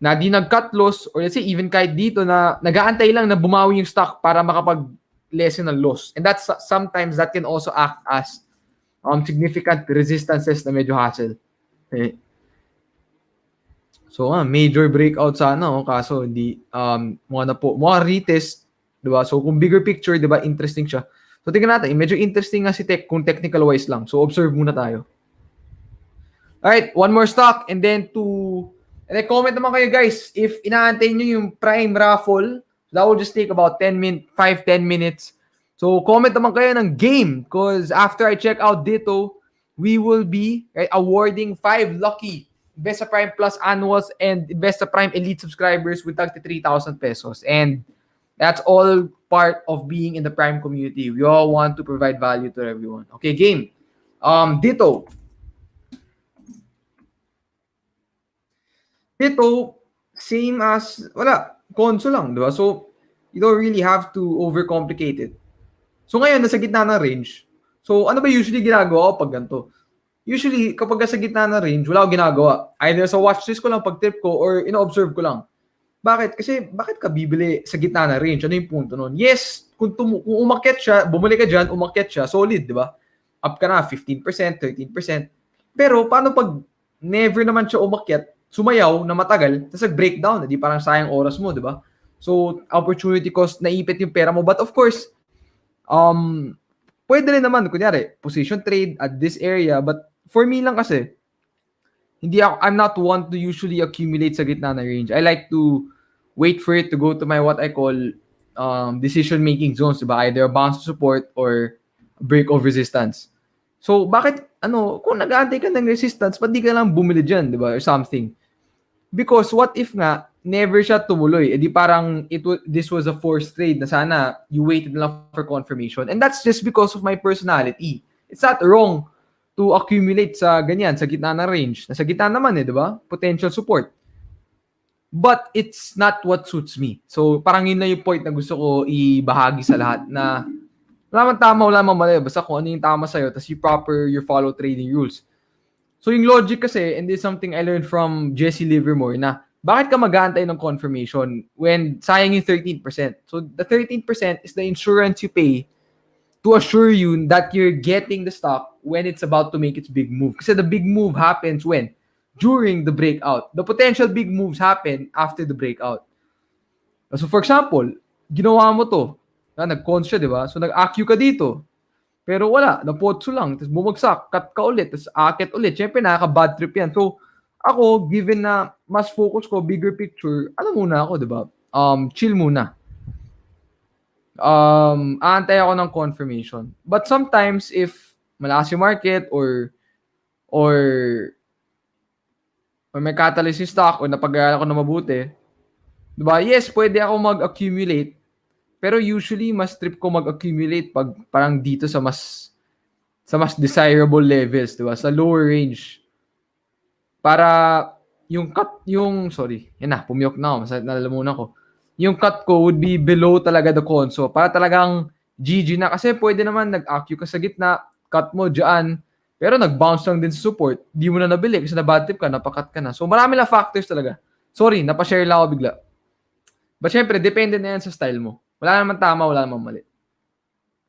na di nag-cut loss or let's say even kahit dito na nag-aantay lang na bumawi yung stock para makapag-lessen ng loss. And that's sometimes that can also act as significant resistances na medyo hassle. Okay. So, major breakout sana, kaso hindi mga retest, 'di ba? So, kung bigger picture, 'di ba, interesting siya. So, tingnan natin, medyo interesting nga si Tech kung technical wise lang. So, observe muna tayo. Alright, one more stock and then comment naman kayo guys if inaantay nyo yung Prime raffle. That will just take about 5-10 minutes. So, comment naman kayo ng game because after I check out Ditto, we will be awarding 5 lucky Investa Prime Plus annuals and Investa Prime Elite subscribers with 3,000 pesos. And that's all part of being in the Prime community. We all want to provide value to everyone. Okay, game. Ditto, same as, console lang, di ba? So, you don't really have to overcomplicate it. So, ngayon, nasa gitna ng range. So, ano ba usually ginagawa ko pag ganito? Usually, kapag sa gitna ng range, wala akong ginagawa. Either sa watchlist ko lang pag trip ko or ino-observe ko lang. Bakit? Kasi, bakit ka bibili sa gitna ng range? Ano yung punto nun? Yes, kung umakyat siya, bumili ka dyan, umakyat siya, solid, di ba? Up ka na, 15%, 13%. Pero, paano pag never naman siya umakyat, sumayaw na matagal, tapos nag-breakdown, di parang sayang oras mo, di ba? So, opportunity cost, naipit yung pera mo. But of course, pwede rin naman, kunyari, position trade at this area. But for me lang kasi, I'm not one to usually accumulate sa gitna ng range. I like to wait for it to go to my what I call decision-making zones, di ba? Either a bounce to support or break of resistance. So, bakit, kung nag-aantay ka ng resistance, ba't di ka lang bumili dyan, di ba? Or something. Because what if nga, never siya tumuloy. Eh di parang this was a forced trade na sana you waited lang for confirmation. And that's just because of my personality. It's not wrong to accumulate sa ganyan, sa gitna ng range. Nasa gitna naman di ba? Potential support. But it's not what suits me. So parang yun na yung point na gusto ko ibahagi sa lahat na wala man tama, wala man mali. Basta kung ano yung tama sa'yo, tapos you follow trading rules. So yung logic kasi, and this is something I learned from Jesse Livermore, na bakit ka mag-aantay ng confirmation when sayang yung 13%? So the 13% is the insurance you pay to assure you that you're getting the stock when it's about to make its big move. Kasi the big move happens when? During the breakout. The potential big moves happen after the breakout. So for example, ginawa mo to, nag-cons siya, di ba? So nag-AQ ka dito. Pero wala, napotso lang, tapos bumagsak, cut ka ulit, tapos akit ulit. Siyempre, nakaka-bad trip yan. So, ako, given na mas focus ko, bigger picture, ano muna ako, di ba? Chill muna. Aantay ako ng confirmation. But sometimes, if malakas yung market or may catalyst yung stock o napag-aaral ko na mabuti, di ba? Yes, pwede ako mag-accumulate. Pero usually, mas trip ko mag-accumulate pag parang dito sa mas desirable levels, di ba? Sa lower range. Para yan na, pumiyok na ako. Nalalamunan ko. Yung cut ko would be below talaga the conso. Para talagang GG na. Kasi pwede naman nag-AQ ka sa gitna, cut mo dyan, pero nag-bounce lang din sa support. Di mo na nabili kasi na-bad trip ka, napakat ka na. So marami lang factors talaga. Sorry, napashare lang ako bigla. But syempre, depende na yan sa style mo. Wala naman tama, wala naman mali.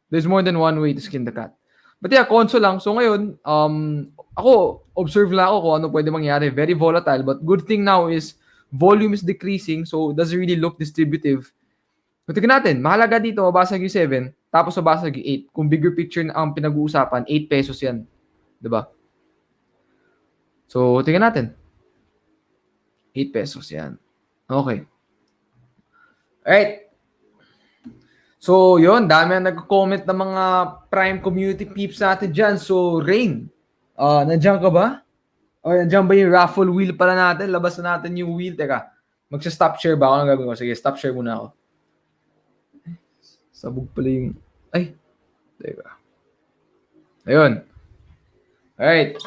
There's more than one way to skin the cat. But yeah, console lang. So ngayon, ako, observe lang ako kung ano pwede mangyari. Very volatile. But good thing now is, volume is decreasing. So, it doesn't really look distributive. So, tignan natin. Mahalaga dito, mabasag yung 7. Tapos mabasag yung 8. Kung bigger picture na ang pinag-uusapan, 8 pesos yan. Diba? So, tignan natin. 8 pesos yan. Okay. Alright. So, yun. Dami ang nag-comment ng mga Prime Community peeps natin dyan. So, Rain, nandiyan ka ba? O, nandiyan ba yung raffle wheel pala natin? Labas na natin yung wheel. Teka, magsa-stop share ba ako? Anong gagawin ko? Sige, stop share muna ako. Sabog pala yung... Ay, teka. Ayun. Alright.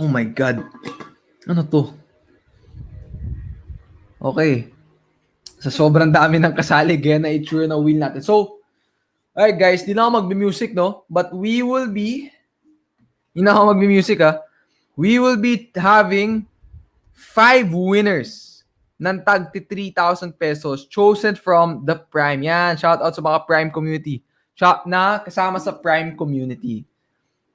Oh my God. Ano to? Okay. Sa sobrang dami ng kasali, kaya na-itsure na wheel natin. So, alright guys, di na ako magbe-music, no? But we will be, hindi na ako magbe-music, ha? We will be having 5 winners ng tag 3,000 pesos chosen from the Prime. Yan, shout out sa mga Prime community. Na kasama sa Prime community.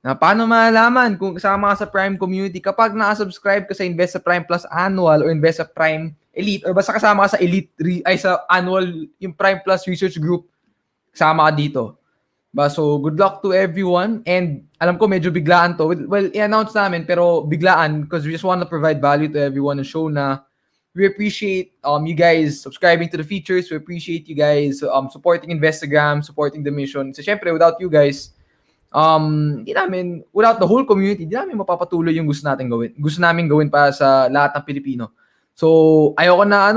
Na paano malalaman kung kasama ka sa Prime community? Kapag nakasubscribe ka sa Invest sa Prime Plus Annual or Invest sa Prime Elite or basta kasama ka sa Elite sa Annual, yung Prime Plus Research Group, kasama ka dito. So, good luck to everyone. And alam ko medyo biglaan to. Well, i-announce namin pero biglaan because we just want to provide value to everyone and show na we appreciate you guys subscribing to the features. We appreciate you guys supporting Instagram, supporting the mission. So, syempre, without you guys, without the whole community, di namin mapapatuloy yung gusto natin gawin. Gusto namin gawin para sa lahat ng Pilipino. So, ayoko na.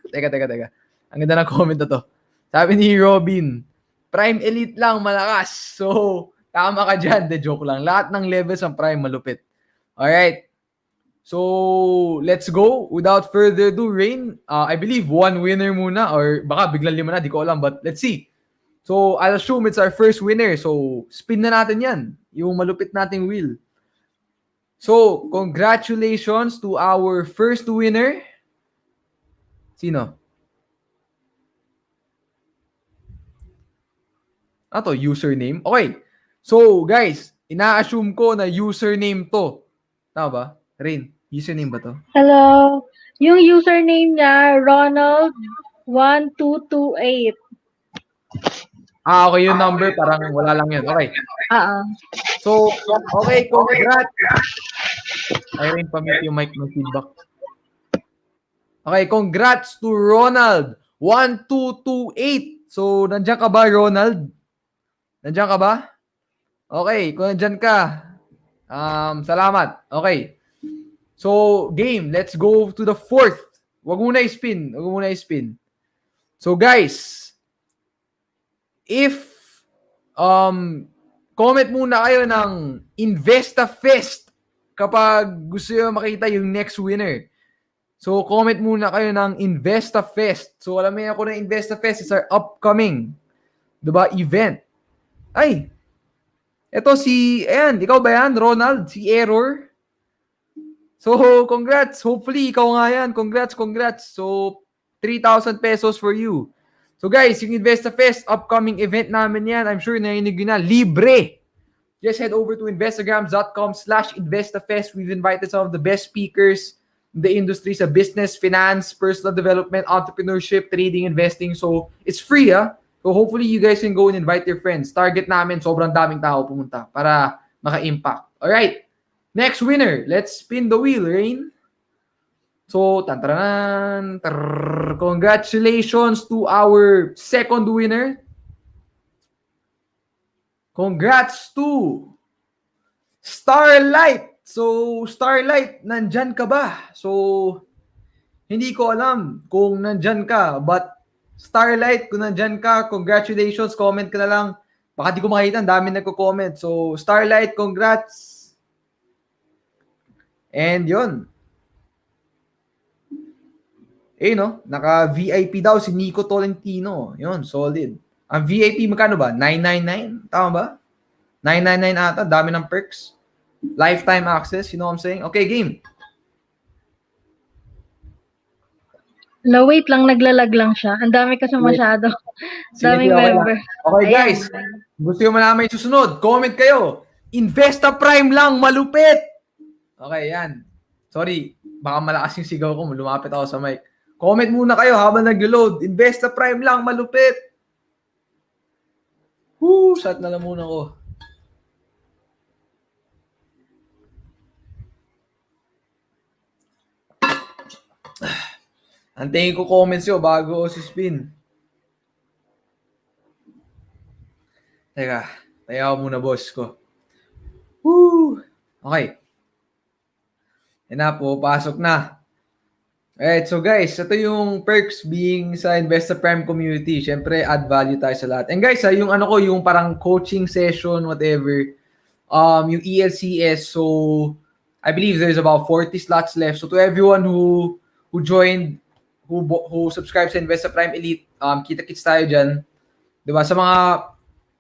Teka. Ang ganda ng comment na to. Sabi ni Robin, Prime Elite lang, malakas. So, tama ka dyan. De joke lang. Lahat ng levels ng Prime malupit. Alright. So, let's go. Without further ado, Rain, I believe one winner muna or baka biglang 5 na, di ko alam. But let's see. So, I'll assume it's our first winner. So, spin na natin yan. Yung malupit nating wheel. So, congratulations to our first winner. Sino? Username? Okay. So, guys, ina-assume ko na username to. Tama ba? Rain, username ba to? Hello. Yung username niya, Ronald1228. Okay, yung number, parang wala lang yun. Okay. So, okay, congrats. Rain, pamit yung mic ng feedback. Okay, congrats to Ronald1228. So, nandiyan ka ba, Ronald? Nandiyan ka ba? Okay, kung nandiyan ka, Salamat. Okay. So, game. Let's go to the fourth. Wag muna i-spin. So, guys, if comment muna kayo ng Investa Fest kapag gusto nyo makita yung next winner. So, comment muna kayo ng Investa Fest. So, alam niyo ako na Investa Fest is our upcoming, diba, event. Ay, eto ayan, ikaw ba yan, Ronald? Si Error? So, congrats. Hopefully, ikaw nga yan. Congrats. So, 3,000 pesos for you. So, guys, yung Investa Fest, upcoming event namin yan. I'm sure narinig nyo na. Libre. Just head over to instagrams.com/investafest. We've invited some of the best speakers in the industry sa business, finance, personal development, entrepreneurship, trading, investing. So, it's free, So, hopefully, you guys can go and invite your friends. Target namin, sobrang daming tao pumunta para maka-impact. Alright. Next winner. Let's spin the wheel, Rain. So, tantaranan. Congratulations to our second winner. Congrats to Starlight. So, Starlight, nandyan ka ba? So, hindi ko alam kung nandyan ka. But, Starlight, kung nandyan ka, congratulations. Comment ka na lang. Baka di ko makita. Ang dami nagko-comment. So, Starlight, congrats. And yun. No? Naka-VIP daw si Nico Tolentino. Yun, solid. Ang VIP, magkano ba? 999? Tama ba? 999 ata. Dami ng perks. Lifetime access. You know what I'm saying? Okay, game. No, wait lang. Naglalag lang siya. Ang dami kasi masyado. Daming member. Okay, guys. Gusto nyo malaman yung susunod? Comment kayo. Investa Prime lang. Malupit. Okay, yan. Sorry. Baka malakas yung sigaw ko. Lumapit ako sa mic. Comment muna kayo habang nag-load. Investa Prime lang. Malupit. Shot na lang muna ko. Antayin ko comments nyo bago o spin. Teka, tayo ako muna, boss ko. Okay. Yan na po, pasok na. Alright, so guys, ito yung perks being sa Investa Prime community. Siyempre, add value tayo sa lahat. And guys, yung yung parang coaching session, whatever, yung ELCS, so I believe there's about 40 slots left. So to everyone who joined, who subscribes sa Investa Prime Elite, kita-kits tayo dyan. Diba? Sa mga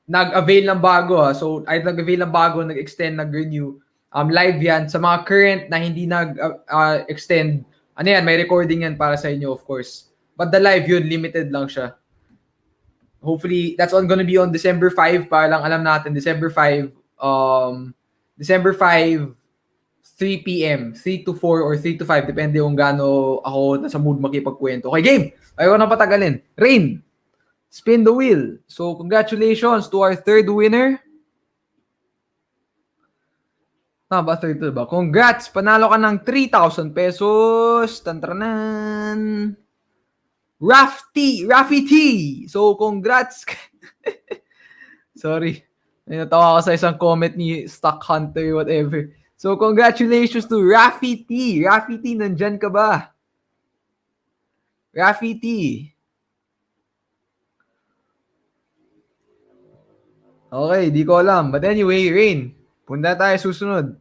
nag-avail ng bago, so ay nag-avail ng bago, nag-extend, nag-renew, live yan. Sa mga current na hindi nag-extend, may recording yan para sa inyo, of course. But the live yun, limited lang siya. Hopefully, that's gonna be on December 5, para lang alam natin, December 5, 3 p.m., 3 to 4 or 3 to 5, depende kung gaano ako nasa mood makipagkwento. Okay, game! Ayaw na patagalin. Rain, spin the wheel. So, congratulations to our third winner. Third to ba? Congrats! Panalo ka ng 3,000 pesos. Tantranan. Raffy T. So, congrats. Sorry. Natawa ako sa isang comment ni Stock Hunter, whatever. So, congratulations to Raffy T. Raffy T, nandyan ka ba? Raffy T. Okay, di ko alam. But anyway, Rain, punta tayo susunod.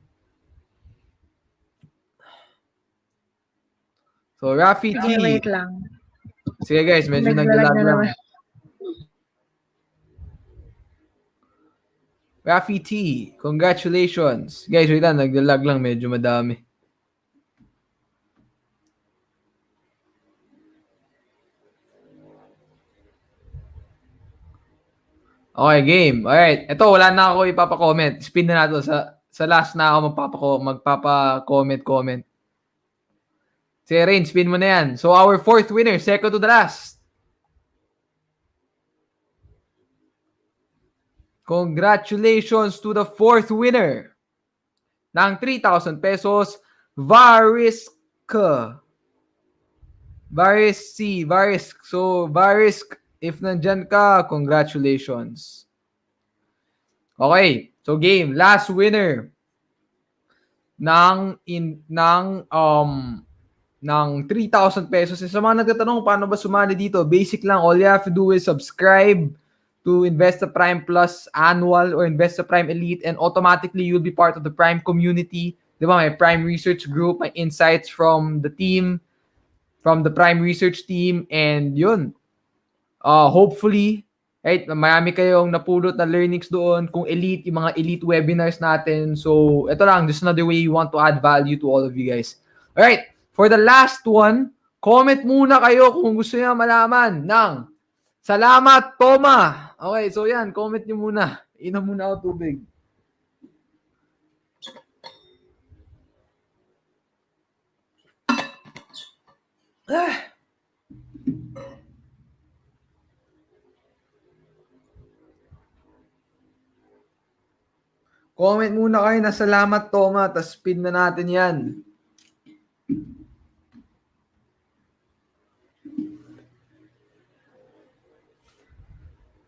So, Raffy T. Wait lang. Sige guys, medyo naglalag lang. Raffy T, congratulations. Guys, wait lang, naglalag lang, medyo madami. Okay, game. Alright, ito, wala na ako ipapa-comment. Spin na nato. Sa last na ako magpapa-comment. Sige, Rain, spin mo na yan. So, our fourth winner, second to the last. Congratulations to the fourth winner ng 3,000 pesos, Varisk. So, Varisk, if nandyan ka, congratulations. Okay, so game, last winner. ng 3,000 pesos. Sa mga nagtatanong paano ba sumali dito, basic lang. All you have to do is subscribe to Investa Prime Plus Annual or Investa Prime Elite, and automatically you'll be part of the Prime community. Di ba? May Prime Research Group, may insights from the team, from the Prime Research team, and yun. Hopefully, right, marami kayong napulot na learnings doon. Kung elite, yung mga elite webinars natin. So, ito lang, just another way you want to add value to all of you guys. Alright, for the last one, comment muna kayo kung gusto niyo malaman ng salamat, Toma. Okay, so yan, comment niyo muna. Inom muna ako tubig. Comment muna kayo na salamat, Toma, tapos spin na natin yan.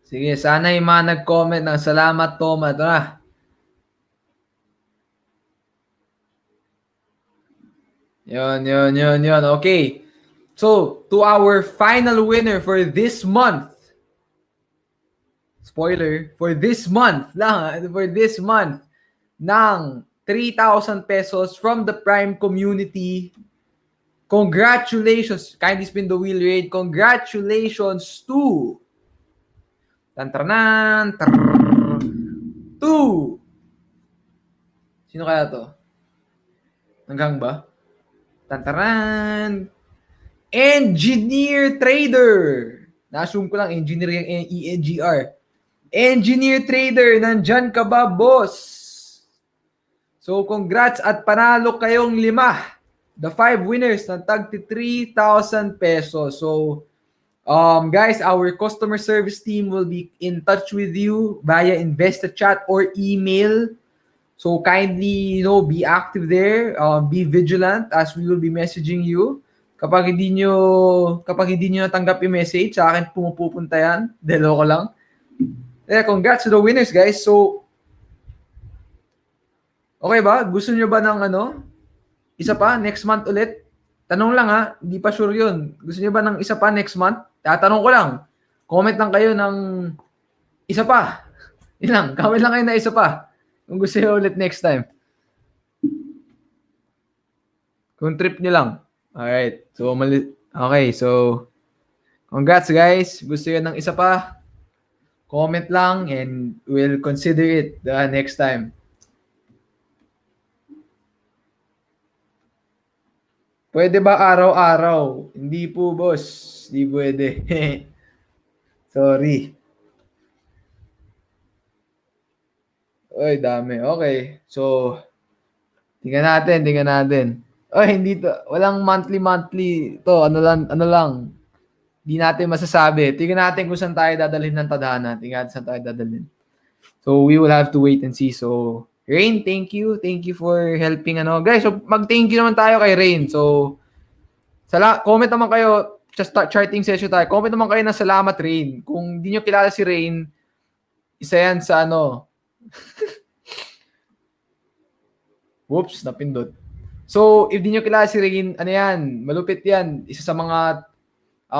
Sige, sana yung mga nag-comment ng salamat, Toma. Ito na. Yun. Okay. So, to our final winner for this month. Spoiler, for this month ng 3,000 pesos from the Prime community. Congratulations. Kindly spin the wheel, Raid. Congratulations to Tantranan. To. Sino kaya to? Hanggang ba? Tantaran. Engineer Trader. Na-assume ko lang engineer yung ENGR. Engineer Trader, nandyan ka ba, boss? So, congrats at panalo kayong 5. The 5 winners ng tag 3,000 pesos. So, guys, our customer service team will be in touch with you via Investa chat or email. So kindly, be active there. Be vigilant as we will be messaging you. Kapag hindi nyo natanggap yung message, sa akin pumupunta yan. Delo ko lang. Yeah, congrats to the winners, guys. So, okay ba? Gusto nyo ba ng isa pa? Next month ulit? Tanong lang ha. Hindi pa sure yun. Gusto nyo ba ng isa pa next month? Tatanong ko lang. Comment lang kayo ng isa pa. Yun lang. Comment lang kayo na isa pa. Kung gusto nyo ulit next time. Kung trip nyo lang. Alright. So, okay. So, congrats guys. Gusto nyo ng isa pa? Comment lang and we'll consider it the next time. Pwede ba araw-araw? Hindi po, boss. Hindi pwede. Sorry. Oy, dami. Okay. So, tingnan natin. Oy, hindi to. Walang monthly. To, ano lang. Hindi natin masasabi. Tingnan natin kung saan tayo dadalhin ng tadhana. Tingnan natin saan tayo dadalhin. So, we will have to wait and see. So, Rain, thank you. Thank you for helping. Guys, so mag-thank you naman tayo kay Rain. So, comment naman kayo. Just charting session tayo. Comment naman kayo ng salamat, Rain. Kung hindi nyo kilala si Rain, isa yan sa Whoops, napindot. So, if di nyo kilala si Rain, yan, malupit yan. Isa sa mga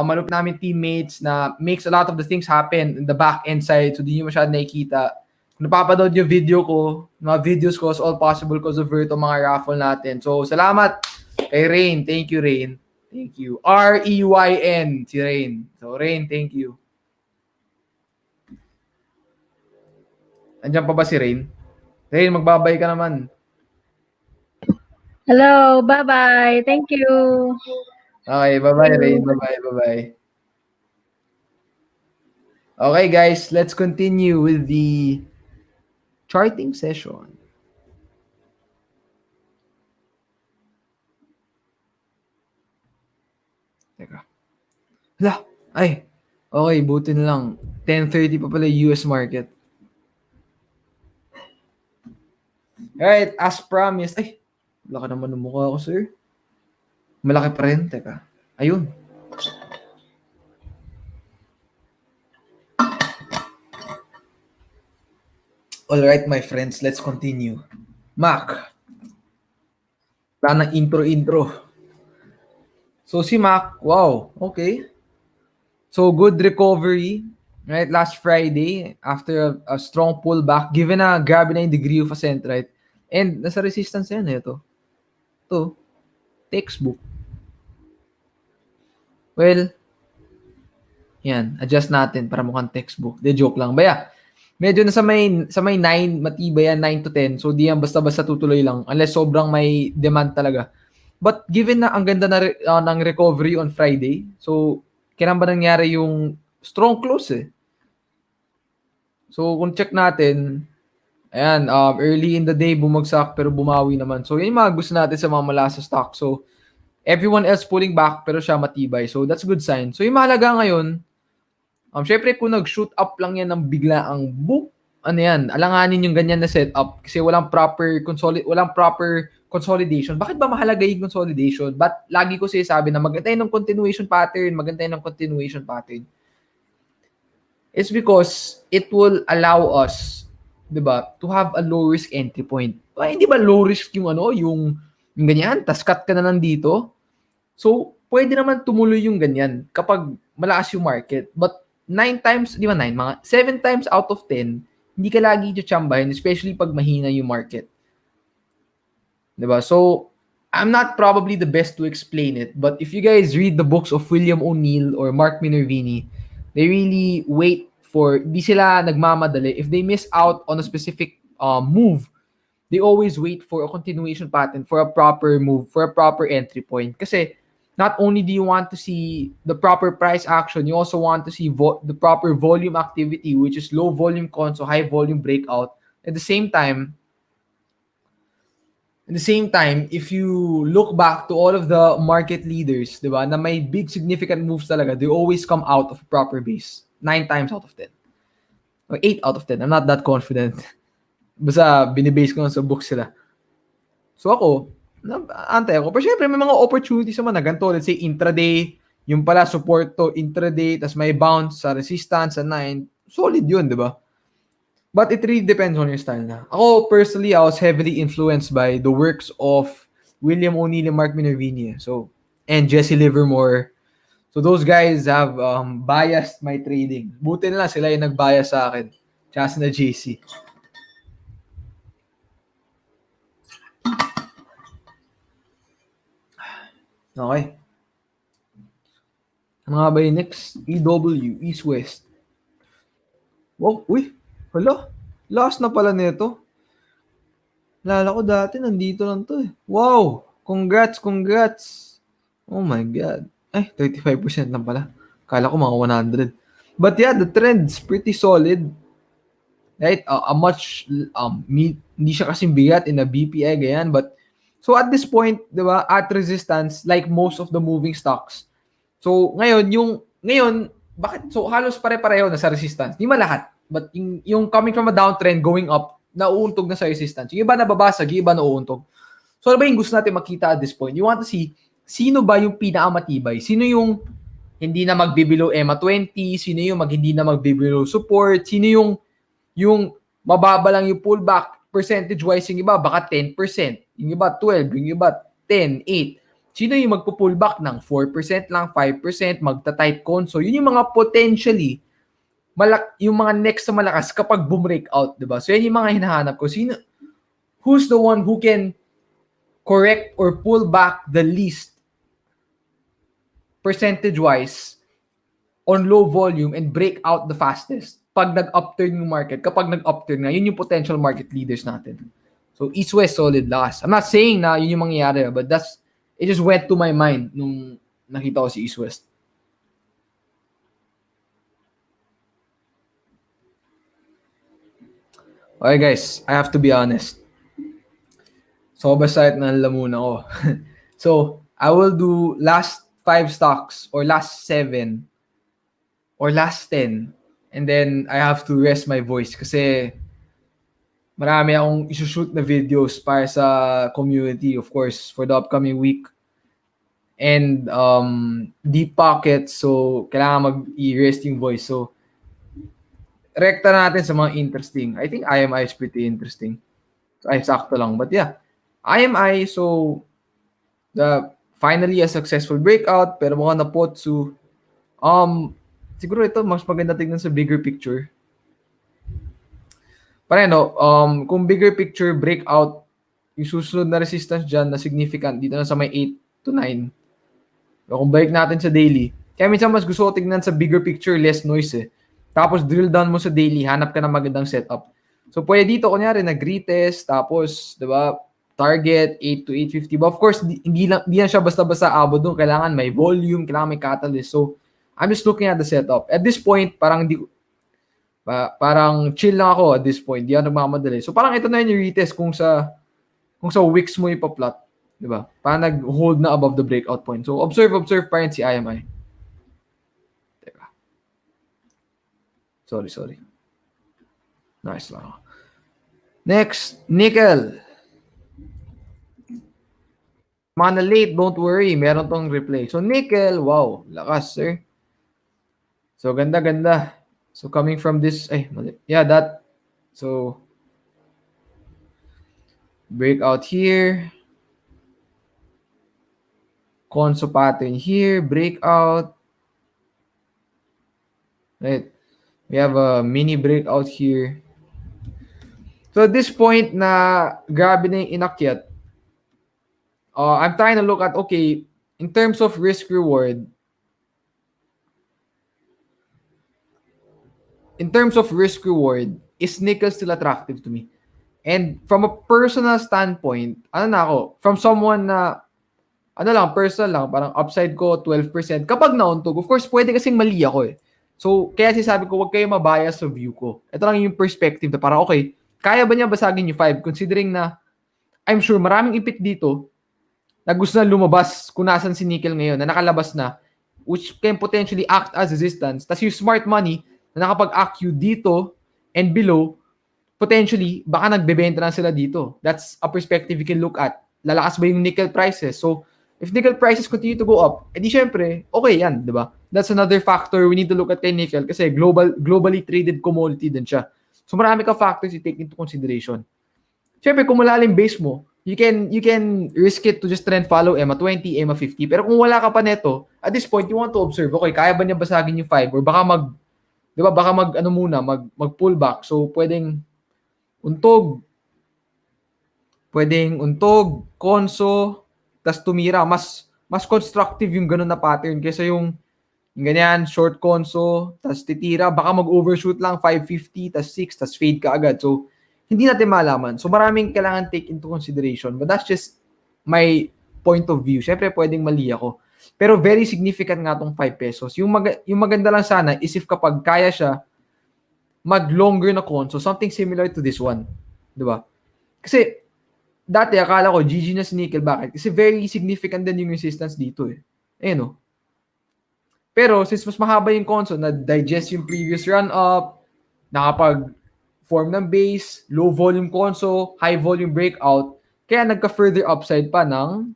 malupit namin teammates na makes a lot of the things happen in the back end side. So, di nyo masyadong nakikita. Kung napapanood yung video ko, mga videos ko, is all possible because of her, itong mga raffle natin. So, salamat kay Rain. Thank you, Rain. Thank you. R-E-Y-N, si Rain. So, Rain, thank you. Andiyan pa ba si Rain? Rain, magbabay ka naman. Hello, bye-bye. Thank you. Okay, bye-bye, Rain. Bye-bye. Okay, guys, let's continue with the charting session. Teka. Hala, ay. Okay, buti na lang. 10:30 pa pala US market. Alright, as promised. Ay, laki naman ng mukha ko, sir. Malaki pa rin. Teka. Ayun. Alright, my friends, let's continue. Mac. Wala ng intro. So si Mac, wow, okay. So good recovery, right? Last Friday, after a strong pullback, given na grabe na yung degree of ascent, right? And nasa resistance yan, ito. Ito, textbook. Well, yan, adjust natin para mukhang textbook. De joke lang. Baya, medyo na sa may 9, matibay yan, 9 to 10. So, di yan basta-basta tutuloy lang unless sobrang may demand talaga. But given na ang ganda na ng recovery on Friday, so, kailan ba nangyari yung strong close eh? So, kung check natin, ayan, early in the day, bumagsak pero bumawi naman. So, yun yung mga gusto natin sa mga malasa stock. So, everyone else pulling back pero siya matibay. So, that's a good sign. So, yung mahalaga ngayon, syempre kung nag-shoot up lang yan ng bigla ang book, ano yan, alanganin yung ganyan na setup kasi walang proper consolidation. Bakit ba mahalaga yung consolidation? But lagi ko sinasabi na magantay ng continuation pattern, It's because it will allow us, 'di ba, to have a low risk entry point. Ay, hindi ba low risk yung yung ganyan, tas cut ka na lang dito. So, pwede naman tumuloy yung ganyan kapag malakas yung market. But 9 times, di ba 9, mga 7 times out of 10, hindi ka lagi tsambahin, especially pag mahina yung market. Di ba? So, I'm not probably the best to explain it, but if you guys read the books of William O'Neill or Mark Minervini, they really wait for, di sila nagmamadali. If they miss out on a specific move, they always wait for a continuation pattern, for a proper move, for a proper entry point. Kasi not only do you want to see the proper price action, you also want to see the proper volume activity, which is low volume conso, high volume breakout. At the same time, if you look back to all of the market leaders, di ba, na may big significant moves talaga, they always come out of a proper base. 9 times out of 10. Or 8 out of 10. I'm not that confident. Basta binibase ko sa book sila. So ako, antay ako. Pero syempre may mga opportunities naman na ganito. Let's say intraday, yung pala support to intraday, tas may bounce sa resistance sa 9. Solid yun, di ba? But it really depends on your style na. Ako, personally, I was heavily influenced by the works of William O'Neill and Mark Minervini. So, and Jesse Livermore. So, those guys have biased my trading. Buti na lang sila yung nag-bias sa akin. Tsaka na JC. Okay. Ano nga ba yung next? EW, East West. Wow, uy. Hala. Last na pala nito. Lala ko dati, nandito lang to eh. Wow! Congrats! Oh my God. Ay, 35% lang pala. Kala ko mga 100. But yeah, the trend's pretty solid. Right? A much, hindi siya kasing bigat in a BPI, ganyan. But, so at this point, di ba, at resistance, like most of the moving stocks. So, ngayon, bakit? So, halos pare-pareho na sa resistance. Hindi man lahat. But yung coming from a downtrend, going up, nauuntog na sa resistance. Yung iba nababasag, yung iba nauuntog. So, ano ba yung gusto natin makita at this point? You want to see, sino ba yung pinakamatibay? Sino yung hindi na magbibelow EMA 20? Sino yung hindi na magbibelow support? Sino yung mababa lang yung pullback percentage-wise? Yung iba, baka 10%. Yung iba, 12%. Yung iba, 10%, 8%. Sino yung magpo-pullback ng 4% lang, 5%, magta-tight conso? Yun yung mga potentially, yung mga next na malakas kapag bumreak out, diba? So, yan yung mga hinahanap ko. Who's the one who can correct or pull back the least percentage-wise on low volume and break out the fastest pag nag-upturn yung market. Kapag nag-upturn nga, yun yung potential market leaders natin. So, East-West solid last. I'm not saying na yun yung mangyayari, but it just went to my mind nung nakita ko si East-West. Okay guys, I have to be honest. So, basta na lamuna ko. So, I will do last 5 stocks or last 7 or last 10 and then I have to rest my voice kasi marami akong isushoot na videos para sa community, of course, for the upcoming week. And deep pockets, so kailangan mag-i-rest yung voice. So, rekta natin sa mga interesting. I think IMI is pretty interesting. So, ay, sakto lang. But yeah, IMI, so Finally, a successful breakout, pero mukhang napotsu. Siguro ito, mas maganda tignan sa bigger picture. Paano, kung bigger picture breakout, yung susunod na resistance dyan na significant, dito na sa may 8 to 9. So, kung balik natin sa daily, kaya minsan mas gusto ko tignan sa bigger picture, less noise eh. Tapos drill down mo sa daily, hanap ka ng magandang setup. So, pwede dito, kunyari, nag-retest, tapos, di ba, target 8 to 850. But of course, hindi lang siya basta-basta abot doon. Kailangan may volume, kailangan may catalyst. So, I'm just looking at the setup. At this point, parang parang chill lang ako at this point. Di ako nagmamadali. So, parang ito na yung retest kung sa wicks mo ipa-plot. Di ba? Parang nag-hold na above the breakout point. So, observe pa rin si IMI. Teka. Sorry. Nice lang. Next, nickel. Mga na late, don't worry. Meron tong replay. So, nickel, wow. Lakas, sir. So, ganda. So, coming from this, that. So, breakout here. Conso pattern here. Breakout. Right. We have a mini breakout here. So, at this point na grabe na yung inakyat, I'm trying to look at, okay, in terms of risk-reward, is nickel still attractive to me? And from a personal standpoint, from someone na, personal lang, parang upside ko 12%. Kapag nauntog, of course, pwede kasing mali ako eh. So, kaya sabi ko, huwag kayo mabias sa view ko. Ito lang yung perspective na parang, okay, kaya ba niya basagin yung 5? Considering na, I'm sure maraming ipit dito na gusto na lumabas kung nasan si nickel ngayon, na nakalabas na, which can potentially act as resistance. Tapos yung smart money, na nakapag-AQ dito and below, potentially, baka nagbebenta na sila dito. That's a perspective you can look at. Lalakas ba yung nickel prices? So, if nickel prices continue to go up, edi syempre, okay yan, di ba? That's another factor we need to look at kay nickel kasi globally traded commodity din siya. So, marami ka factors you take into consideration. Syempre, kung malalim base mo, you can risk it to just trend follow EMA 20, EMA 50. Pero kung wala ka pa neto, at this point, you want to observe, okay, kaya ba niya basagin yung 5? Or baka mag-pull back. So, pwedeng untog, konso, tas tumira. Mas constructive yung ganun na pattern kaysa yung ganyan, short konso, tas titira. Baka mag-overshoot lang 550, tas 6, tas fade ka agad. So, hindi natin malaman. So, maraming kailangan take into consideration. But that's just my point of view. Siyempre, pwedeng mali ako. Pero very significant nga tong 5 pesos. Yung maganda lang sana is if kapag kaya siya mag-longer na konso, something similar to this one. Diba? Kasi, dati akala ko, GG na si nickel. Bakit? Kasi very significant din yung resistance dito eh. Ayun o. Pero, since mas mahaba yung konso, na-digest yung previous run-up, nakapag-form ng base, low volume konso, high volume breakout, kaya nagka-further upside pa ng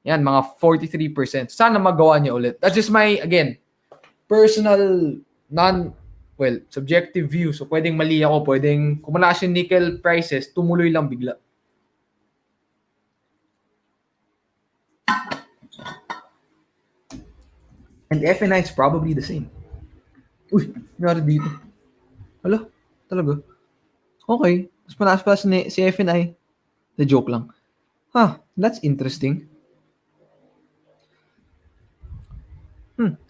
mga 43%. Sana magawa niya ulit. That's just my, again, personal, subjective view. So, pwedeng mali ako. Pwedeng, kung malakas yung nickel prices, tumuloy lang bigla. And FNI is probably the same. Uy, nangyari dito. Hala, talaga. Okay. Mas manaas pa si FNI. The joke lang. That's interesting.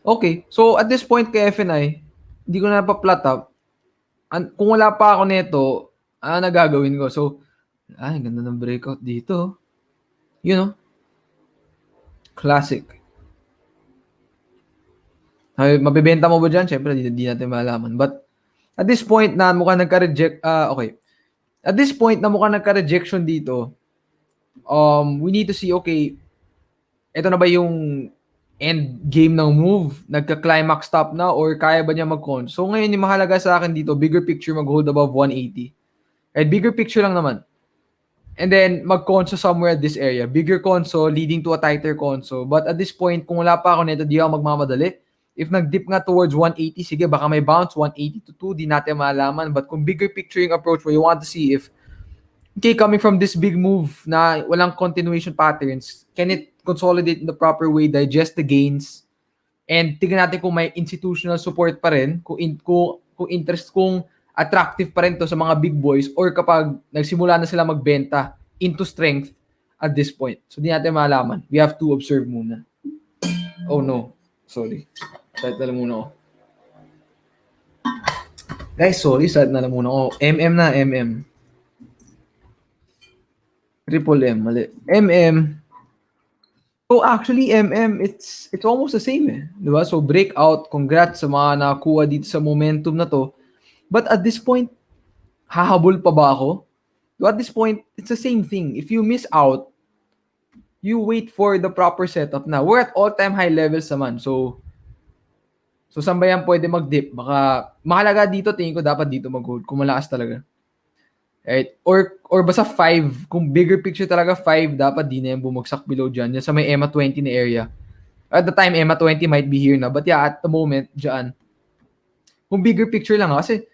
Okay. So, at this point kay FNI, hindi ko na pa-plot up. Kung wala pa ako neto, nagagawin ko? So, ganda ng breakout dito. You know? Classic. Mabibenta mo ba dyan? Siyempre, di natin malaman. But, at this point na mukhang nagka-reject, okay. At this point na mukhang nagka-rejection dito, we need to see, okay, ito na ba yung end game ng move? Nagka-climax stop na or kaya ba niya mag-con? So, ngayon yung mahalaga sa akin dito, bigger picture mag-hold above 180. Right? Bigger picture lang naman. And then, mag-conso somewhere at this area. Bigger conso leading to a tighter conso. But at this point, kung wala pa ako nito, di ako magmamadali. If nag-dip nga towards 180, sige, baka may bounce, 180 to 2, di natin malaman. But kung bigger picture yung approach where you want to see if, okay, coming from this big move na walang continuation patterns, can it consolidate in the proper way, digest the gains, and tingnan natin kung may institutional support pa rin, kung attractive pa rin to sa mga big boys, or kapag nagsimula na sila magbenta into strength at this point. So, di natin malaman. We have to observe muna. Oh no. Sorry. Start na lang muna ako. Guys, sorry. Start na lang muna ako. MM na, MM. Triple M, mali. MM. So actually, MM, it's almost the same eh. Diba? So breakout, congrats sa mga nakakuha dito sa momentum na to. But at this point, hahabol pa ba ako? So at this point, it's the same thing. If you miss out, you wait for the proper setup na. We're at all-time high levels naman. So saan ba yan pwede mag-dip? Baka, mahalaga dito, tingin ko dapat dito mag-hold kung malakas talaga. Right? Or basta 5. Kung bigger picture talaga, 5, dapat di na yan bumagsak below dyan. Yan sa may EMA 20 na area. At the time, EMA 20 might be here na. But yeah, at the moment, dyan. Kung bigger picture lang, kasi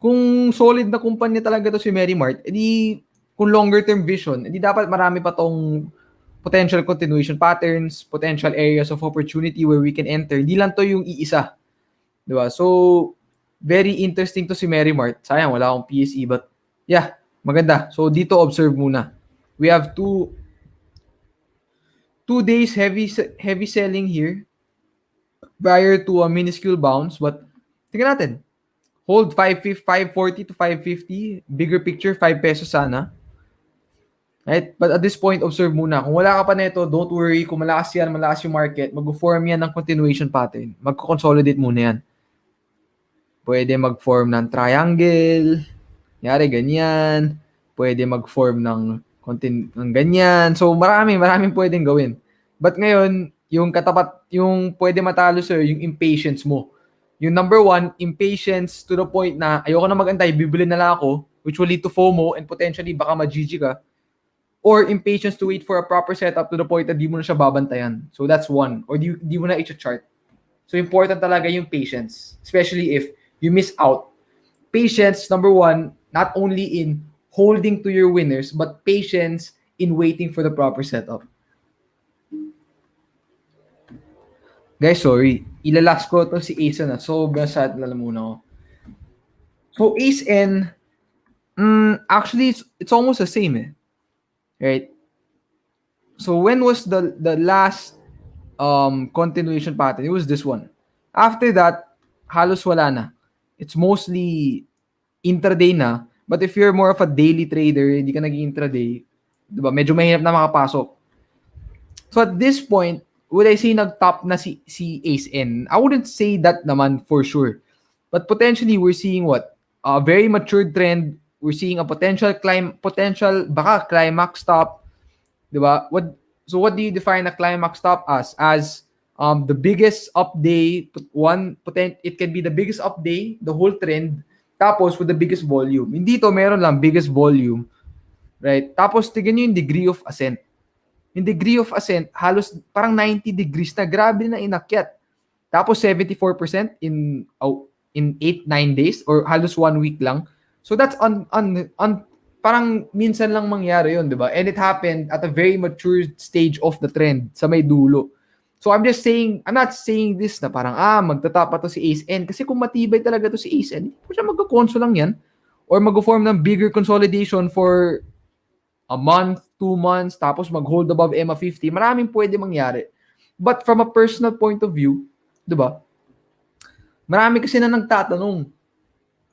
kung solid na kumpanya talaga to si Merrimart, edi kung longer term vision, edi dapat marami pa tong potential continuation patterns, potential areas of opportunity where we can enter. Hindi lang to yung iisa. Diba? So, very interesting to si Merrimart. Sayang, wala akong PSE, but yeah, maganda. So, dito observe muna. We have two days heavy selling here prior to a minuscule bounce, but tingnan natin. Hold 540 to 550. Bigger picture, 5 pesos sana. Right? But at this point, observe muna. Kung wala ka pa nito, don't worry. Kung malakas yan, malakas yung market, mag-form yan ng continuation pattern. Mag-consolidate muna yan. Pwede mag-form ng triangle. Yari, ganyan. Pwede mag-form ng ganyan. So, maraming pwedeng gawin. But ngayon, yung katapat, yung pwede matalo sa'yo, yung impatience mo. Yung number 1, impatience to the point na ayoko na magantay, bibili na lang ako, which will lead to FOMO and potentially baka ma-GG ka. Or impatience to wait for a proper setup to the point na di mo na siya babantayan. So, that's 1. Or di mo na i-chart. So, important talaga yung patience. Especially if you miss out. Patience, number 1, not only in holding to your winners, but patience in waiting for the proper setup. Guys, sorry. Ilalas ko to si Ace na. Sobrang sad na lang muna ako. So, Ace N, actually, it's almost the same eh. Right? So, when was the last continuation pattern? It was this one. After that, halos wala na. It's mostly intraday na. But if you're more of a daily trader, hindi ka nag-intraday, diba? Medyo mahirap na makapasok. So at this point, would I say nag-top na si Ace N? I wouldn't say that naman for sure. But potentially, we're seeing what? A very matured trend. We're seeing a potential baka climax top. Diba? So what do you define a climax top as? As the biggest up day, it can be the biggest up day, the whole trend, tapos with the biggest volume. Hindi to meron lang biggest volume, right? Tapos tignan nyo yung degree of ascent. Yung degree of ascent, halos parang 90 degrees na, grabe na inakyat. Tapos 74% in 8-9 days or halos 1 week lang. So that's parang minsan lang mangyari yun, di ba? And it happened at a very mature stage of the trend sa may dulo. So I'm not saying this na parang, magtatapa to si Ace N. Kasi kung matibay talaga to si Ace N, hindi po siya magkakonso lang yan. Or mag-form ng bigger consolidation for a month, 2 months, tapos mag-hold above EMA 50. Maraming pwede mangyari. But from a personal point of view, di ba? Marami kasi na nagtatanong,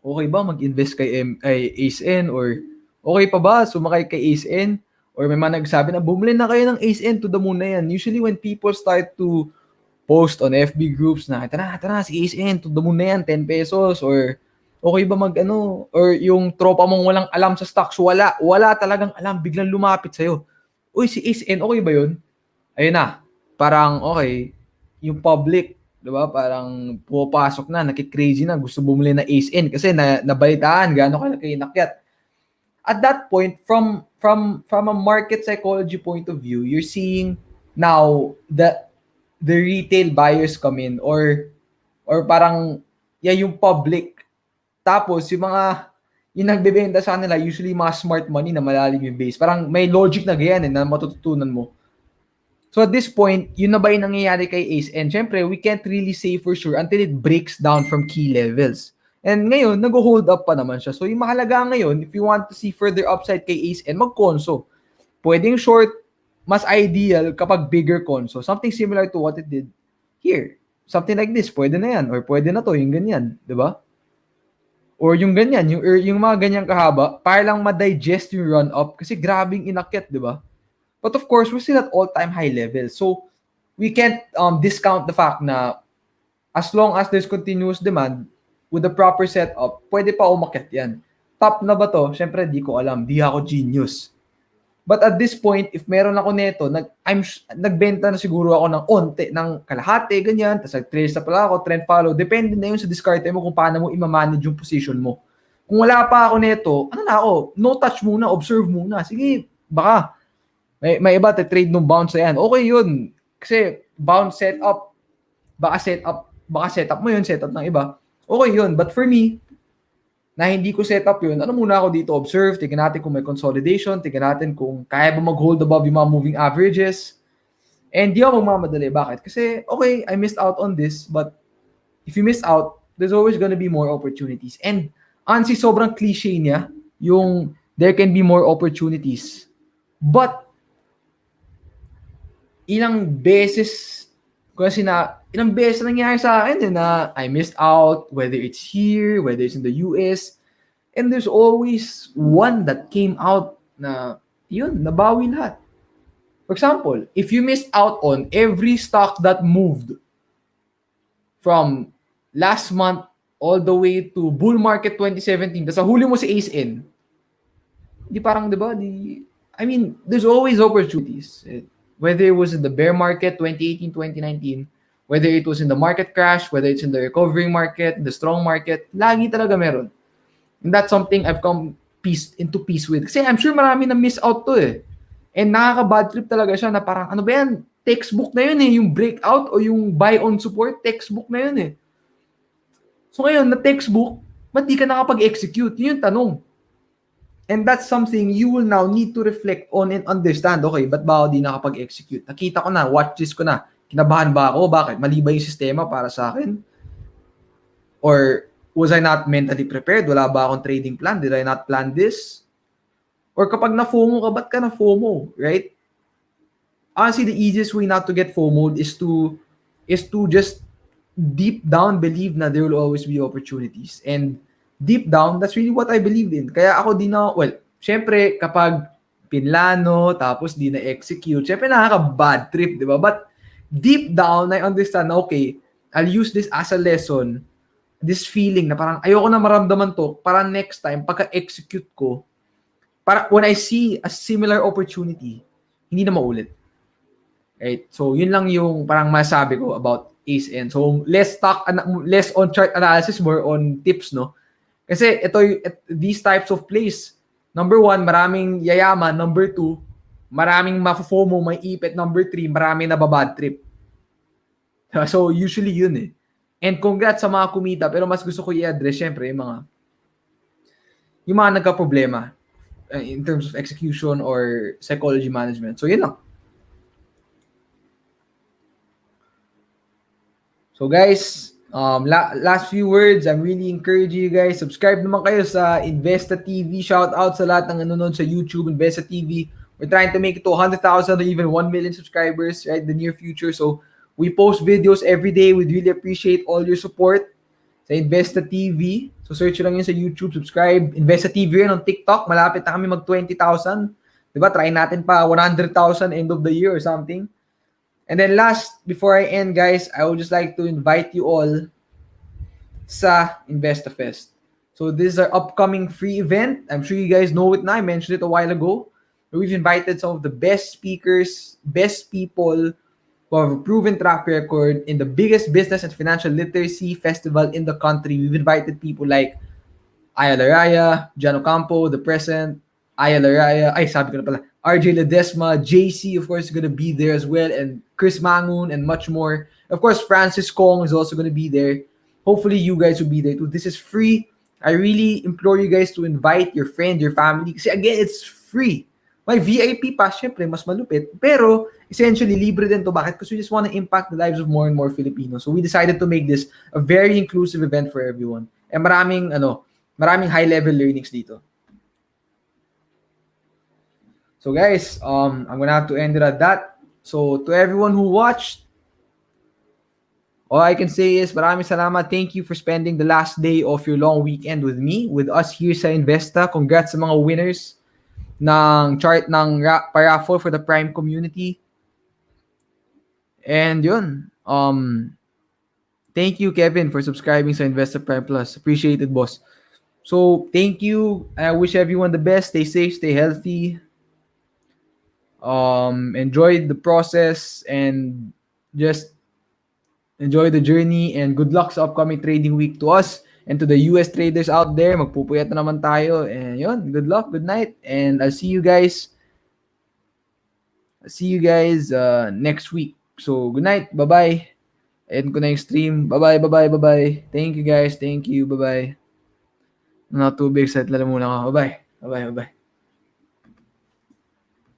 okay ba mag-invest kay Ace N? Or okay pa ba sumakay kay Ace N? Or may mga nagsabi na bumili na kayo ng Ace N to the moon na yan. Usually when people start to post on FB groups na, ito na, si Ace N to the moon na yan, 10 pesos. Or okay ba or yung tropa mong walang alam sa stocks, wala talagang alam, biglang lumapit sa'yo. Uy, si Ace N, okay ba yun? Ayun na, parang okay, yung public, diba? Parang pupasok na, nakikrazy na, gusto bumili na Ace N kasi nabalitaan, gaano kalaki inakyat. At that point, from a market psychology point of view, you're seeing now the retail buyers come in or parang yung public. Tapos yung nagbebenta sa kanila, usually mga smart money na malalim yung base. Parang may logic na ganyan na matututunan mo. So at this point, yun na ba yung nangyayari kay Ace? And syempre, we can't really say for sure until it breaks down from key levels. And ngayon, nag-hold up pa naman siya. So yung mahalaga ngayon, if you want to see further upside kay Ace and mag-conso, pwedeng short, mas ideal kapag bigger conso. Something similar to what it did here. Something like this, pwede na yan. Or pwede na to, yung ganyan. Diba? Or yung ganyan, yung mga ganyang kahaba, para lang ma-digest yung run-up kasi grabing inakyat, diba? But of course, we're still at all-time high level. So, we can't discount the fact na as long as there's continuous demand, with the proper setup, pwede pa umakyat yan. Top na ba to? Siyempre, di ko alam. Di ako genius. But at this point, if meron ako neto, nagbenta na siguro ako ng onte, ng kalahati, ganyan, tapos nag-trace na pala ako, trend follow. Depende na yun sa diskarte mo kung paano mo i-manage yung position mo. Kung wala pa ako neto, ano na ako? No touch muna, observe muna. Sige, baka may iba trade nung bounce na yan. Okay yun. Kasi bounce setup, baka setup mo yun, setup ng iba. Okay yun. But for me, na hindi ko setup yun, ano muna ako dito? Observe, tingnan natin kung may consolidation, tingnan natin kung kaya ba mag-hold above yung mga moving averages. And di ako magmamadali. Bakit? Kasi, okay, I missed out on this, but if you miss out, there's always gonna be more opportunities. And honestly, sobrang cliche niya, yung there can be more opportunities. But ilang beses nangyari sa akin na I missed out, whether it's here, whether it's in the US, and there's always one that came out na yun, nabawi lahat. For example, if you missed out on every stock that moved from last month all the way to bull market 2017, tapos huli mo si Ace in, di parang, di ba, I mean, there's always opportunities. Whether it was in the bear market 2018, 2019, whether it was in the market crash, whether it's in the recovering market, the strong market, lagi talaga meron. And that's something I've come into peace with. Kasi I'm sure marami na miss out to eh. And nakaka-bad trip talaga siya na parang, ano ba yan? Textbook na yun eh. Yung breakout o yung buy on support, textbook na yun eh. So ngayon, na textbook, ba't di ka nakapag-execute? Yun yung tanong. And that's something you will now need to reflect on and understand. Okay, ba't ba ako di nakapag-execute? Nakita ko na, watch this ko na. Kinabahan ba ako? Bakit? Mali ba yung sistema para sa akin? Or was I not mentally prepared? Wala ba akong trading plan? Did I not plan this? Or kapag na-FOMO ka, ba't ka na-FOMO? Right? Honestly, the easiest way not to get FOMO is to just deep down believe na there will always be opportunities. And deep down, that's really what I believe in. Kaya ako syempre, kapag pinlano, tapos di na-execute, syempre nakaka-bad trip, di ba? But deep down, I understand na, okay, I'll use this as a lesson, this feeling na parang ayoko na maramdaman to, para next time, pagka-execute ko, para when I see a similar opportunity, hindi na maulit. Right? So, yun lang yung parang masabi ko about Ace N. So, less on chart analysis, more on tips, no? Kasi these types of plays, number 1, maraming yayaman. Number 2, maraming ma-FOMO, may ipit. Number 3, maraming nababad trip. So, usually yun eh. And congrats sa mga kumita, pero mas gusto ko i-address, syempre, yung mga nagka-problema in terms of execution or psychology management. So, yun lang. So, guys, last few words, I'm really encouraging you guys. Subscribe naman kayo sa Investa TV. Shout out sa lahat ng nanonood sa YouTube, Investa TV. We're trying to make it to 100,000 or even 1 million subscribers, right, in the near future. So, we post videos every day. We'd really appreciate all your support sa Investa TV. So, search lang yun sa YouTube, subscribe. Investa TV rin on TikTok. Malapit na kami mag 20,000. Diba? Try natin pa 100,000 end of the year or something. And then last, before I end, guys, I would just like to invite you all sa Investa Fest. So this is our upcoming free event. I'm sure you guys know it now. I mentioned it a while ago. We've invited some of the best speakers, best people who have a proven track record in the biggest business and financial literacy festival in the country. We've invited people like Aya Laraya, Jan Ocampo, the President, Aya Laraya, sabi ko na pala, RJ Ledesma, JC, of course, is going to be there as well, and Chris Mangun, and much more. Of course, Francis Kong is also going to be there. Hopefully, you guys will be there too. This is free. I really implore you guys to invite your friend, your family. Kasi again, it's free. May VIP pass, syempre, mas malupit. Pero, essentially, libre din to. Bakit? Because we just want to impact the lives of more and more Filipinos. So, we decided to make this a very inclusive event for everyone. And maraming high-level learnings dito. So, guys, I'm gonna have to end it at that. So, to everyone who watched, all I can say is maraming salamat. Thank you for spending the last day of your long weekend with me, with us here sa Investa. Congrats sa mga winners ng chart ng paraffle for the Prime community. And yun, thank you, Kevin, for subscribing sa Investa Prime Plus. Appreciated, boss. So, thank you. I wish everyone the best. Stay safe, stay healthy. Enjoy the process and just enjoy the journey, and good luck sa upcoming trading week to us and to the US traders out there. Magpupuyat na naman tayo. And yun, good luck, good night. And I'll see you guys next week. So, good night. Bye-bye. End ko na yung stream. Bye-bye, bye-bye, bye-bye. Thank you guys. Thank you. Bye-bye. I'm not too big. Set lang muna ako. Bye-bye. Bye-bye, bye-bye.